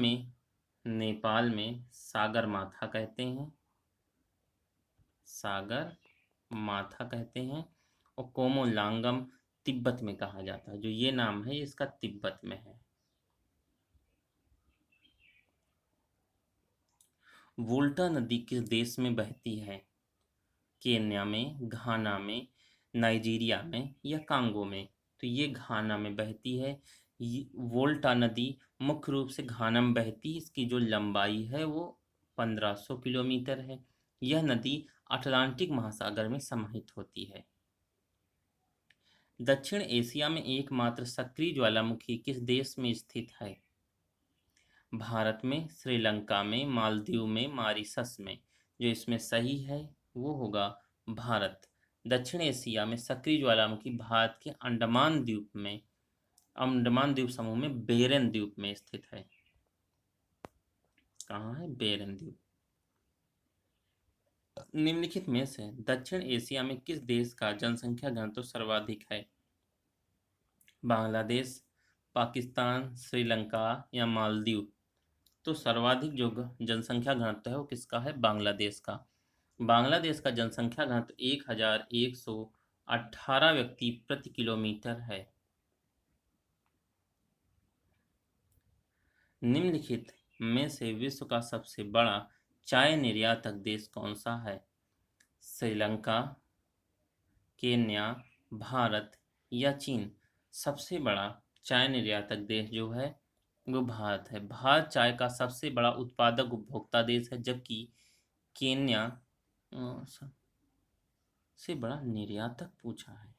[SPEAKER 1] में सागर माथा कहते हैं। सागर माथा कहते हैं। और कोमोलांगम तिब्बत में कहा जाता है। जो ये नाम है इसका तिब्बत में है। वोल्टा नदी किस देश में बहती है? केन्या में, घाना में, नाइजीरिया में या कांगो में? तो ये घाना में बहती है। वोल्टा नदी मुख्य रूप से घाना में बहती है। इसकी जो लंबाई है वो 1500 किलोमीटर है। यह नदी अटलांटिक महासागर में समाहित होती है। दक्षिण एशिया में एकमात्र सक्रिय ज्वालामुखी किस देश में स्थित है? भारत में, श्रीलंका में, मालदीव में, मॉरिशस में? जो इसमें सही है वो होगा भारत। दक्षिण एशिया में सक्रिय ज्वालामुखी भारत के अंडमान द्वीप समूह में बेरन द्वीप में स्थित है। कहाँ है? बेरन द्वीप। निम्नलिखित में से दक्षिण एशिया में किस देश का जनसंख्या घनत्व सर्वाधिक है? बांग्लादेश, पाकिस्तान, श्रीलंका या मालदीव? तो सर्वाधिक जो जनसंख्या घनत्व है वो किसका है? बांग्लादेश का। बांग्लादेश का जनसंख्या घनत्व 1118 व्यक्ति प्रति किलोमीटर है। निम्नलिखित में से विश्व का सबसे बड़ा चाय निर्यातक देश कौन सा है? श्रीलंका, केन्या, भारत या चीन? सबसे बड़ा चाय निर्यातक देश जो है वो भारत है। भारत चाय का सबसे बड़ा उत्पादक उपभोक्ता देश है, जबकि केन्या से बड़ा निर्यातक पूछा है।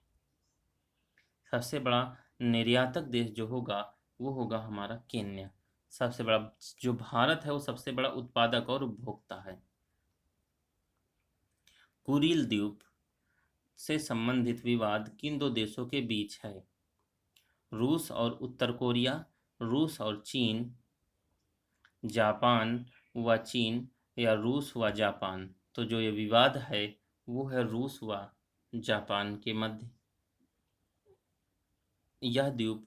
[SPEAKER 1] सबसे बड़ा निर्यातक देश जो होगा वो होगा हमारा केन्या। सबसे बड़ा जो भारत है वो सबसे बड़ा उत्पादक और उपभोक्ता है। कुरिल द्वीप से संबंधित विवाद किन दो देशों के बीच है? रूस और उत्तर कोरिया, रूस और चीन, जापान व चीन या रूस व जापान? तो जो ये विवाद है वो है रूस व जापान के मध्य। यह द्वीप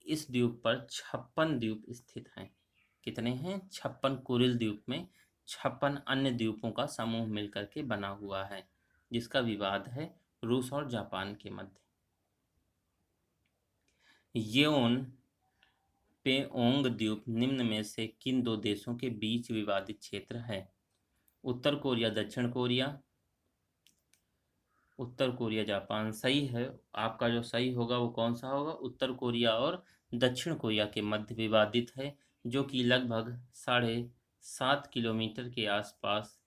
[SPEAKER 1] इस द्वीप पर 56 द्वीप स्थित हैं। कितने हैं? 56। कुरिल द्वीप में 56 अन्य द्वीपों का समूह मिलकर के बना हुआ है, जिसका विवाद है रूस और जापान के मध्य। येओन पेओंग द्वीप निम्न में से किन दो देशों के बीच विवादित क्षेत्र है? उत्तर कोरिया, दक्षिण कोरिया, उत्तर कोरिया, जापान? सही है। आपका जो सही होगा वो कौन सा होगा? उत्तर कोरिया और दक्षिण कोरिया के मध्य विवादित है, जो कि लगभग 7.5 किलोमीटर के आसपास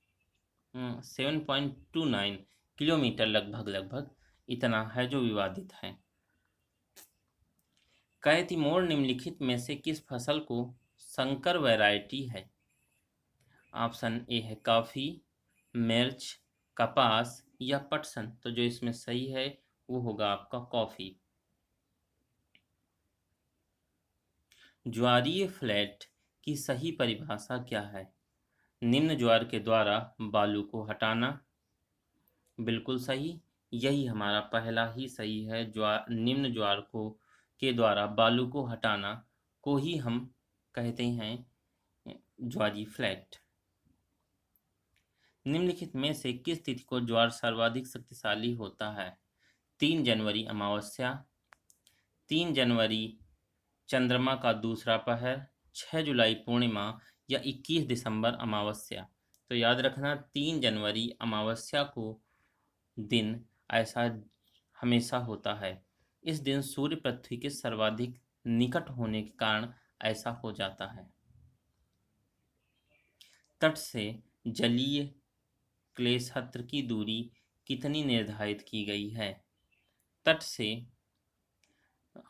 [SPEAKER 1] 7.29 किलोमीटर लगभग इतना है जो विवादित है। कैतिमोर निम्नलिखित में से किस फसल को संकर वैरायटी है? ऑप्शन ए है कॉफी, मिर्च, कपास या पटसन। तो जो इसमें सही है वो होगा आपका कॉफी। ज्वारीय फ्लैट की सही परिभाषा क्या है? निम्न ज्वार के द्वारा बालू को हटाना। बिल्कुल सही, यही हमारा पहला ही सही है। निम्न ज्वार को के द्वारा बालू को हटाना को ही हम कहते हैं ज्वारीय फ्लैट। निम्नलिखित में से किस तिथि को ज्वार सर्वाधिक शक्तिशाली होता है? 3 जनवरी अमावस्या, 3 जनवरी चंद्रमा का दूसरा पहर, 6 जुलाई पूर्णिमा या 21 दिसंबर अमावस्या। तो याद रखना 3 जनवरी अमावस्या को दिन ऐसा हमेशा होता है। इस दिन सूर्य पृथ्वी के सर्वाधिक निकट होने के कारण ऐसा हो जाता है। तट से जलीय क्लेशहत्र की दूरी कितनी निर्धारित की गई है? तट से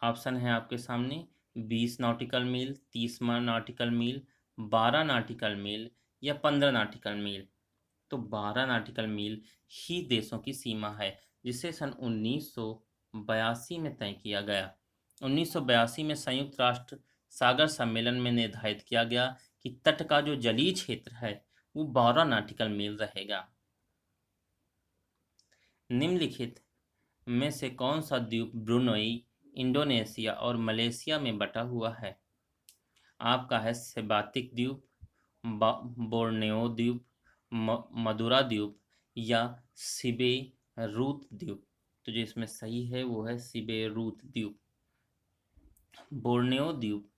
[SPEAKER 1] ऑप्शन है आपके सामने 20 नॉटिकल मील, 30 नॉटिकल मील, 12 नॉटिकल मील या 15 नॉटिकल मील। तो 12 नॉटिकल मील ही देशों की सीमा है, जिसे सन 1982 में तय किया गया। 1982 में संयुक्त राष्ट्र सागर सम्मेलन में निर्धारित किया गया कि तट का जो जलीय क्षेत्र है वो 12 नॉटिकल मील रहेगा। निम्नलिखित में से कौन सा द्वीप ब्रुनई, इंडोनेशिया और मलेशिया में बटा हुआ है? आपका है सेबातिक द्वीप, बोर्नियो द्वीप, मदुरा द्वीप या सिबेरूत द्वीप। तो जो इसमें सही है वो है सिबेरूत द्वीप। बोर्नियो द्वीप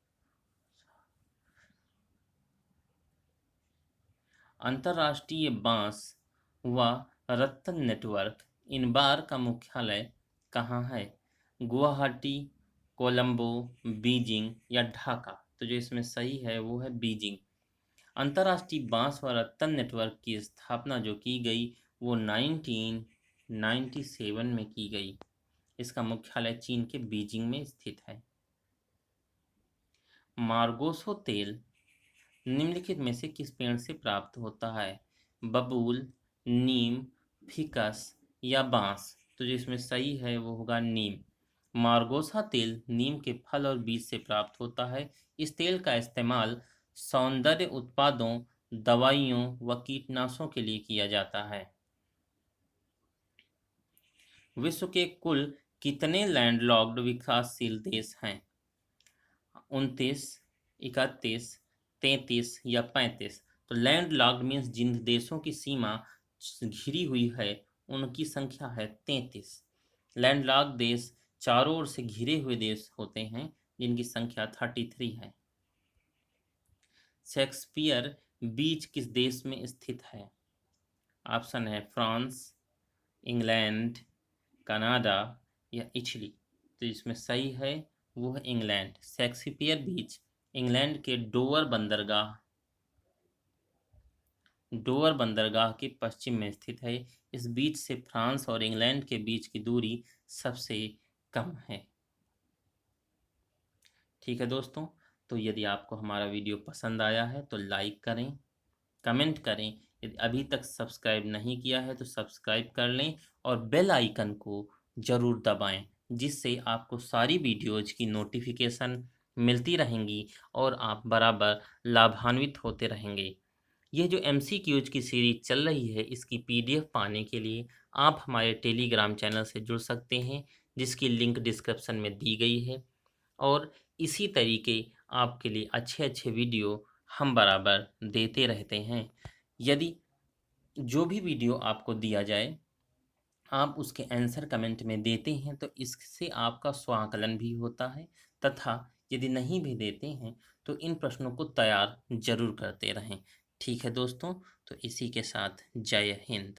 [SPEAKER 1] अंतर्राष्ट्रीय बांस व रत्न नेटवर्क इनबार का मुख्यालय कहाँ है? गुवाहाटी, कोलंबो, बीजिंग या ढाका। तो जो इसमें सही है वो है बीजिंग। अंतर्राष्ट्रीय बांस व रत्न नेटवर्क की स्थापना जो की गई वो 1997 में की गई। इसका मुख्यालय चीन के बीजिंग में स्थित है। मार्गोसो तेल निम्नलिखित में से किस पेड़ से प्राप्त होता है? बबूल, नीम, फिकस या बांस। तो जो इसमें सही है वो होगा नीम। मार्गोसा तेल नीम के फल और बीज से प्राप्त होता है। इस तेल का इस्तेमाल सौंदर्य उत्पादों, दवाइयों व कीटनाशकों के लिए किया जाता है। विश्व के कुल कितने लैंडलॉक्ड विकासशील देश हैं? 29, 31, 33 या 35। तो लैंडलॉक्ड मीन्स जिन देशों की सीमा घिरी हुई है उनकी संख्या है 33। लैंडलॉक्ड देश चारों ओर से घिरे हुए देश होते हैं जिनकी संख्या 33 है। शेक्सपियर बीच किस देश में स्थित है? ऑप्शन है फ्रांस, इंग्लैंड, कनाडा या इटली। तो इसमें सही है वो है इंग्लैंड। शेक्सपियर बीच इंग्लैंड के डोवर बंदरगाह के पश्चिम में स्थित है। इस बीच से फ्रांस और इंग्लैंड के बीच की दूरी सबसे कम है। ठीक है दोस्तों, तो यदि आपको हमारा वीडियो पसंद आया है तो लाइक करें, कमेंट करें। यदि अभी तक सब्सक्राइब नहीं किया है तो सब्सक्राइब कर लें और बेल आइकन को ज़रूर दबाएं, जिससे आपको सारी वीडियोज की नोटिफिकेशन मिलती रहेंगी और आप बराबर लाभान्वित होते रहेंगे। ये जो MCQs की सीरीज चल रही है इसकी PDF पाने के लिए आप हमारे टेलीग्राम चैनल से जुड़ सकते हैं, जिसकी लिंक डिस्क्रिप्शन में दी गई है। और इसी तरीके आपके लिए अच्छे अच्छे वीडियो हम बराबर देते रहते हैं। यदि जो भी वीडियो आपको दिया जाए आप उसके आंसर कमेंट में देते हैं तो इससे आपका स्वांकलन भी होता है, तथा यदि नहीं भी देते हैं तो इन प्रश्नों को तैयार जरूर करते रहें। ठीक है दोस्तों, तो इसी के साथ जय हिंद।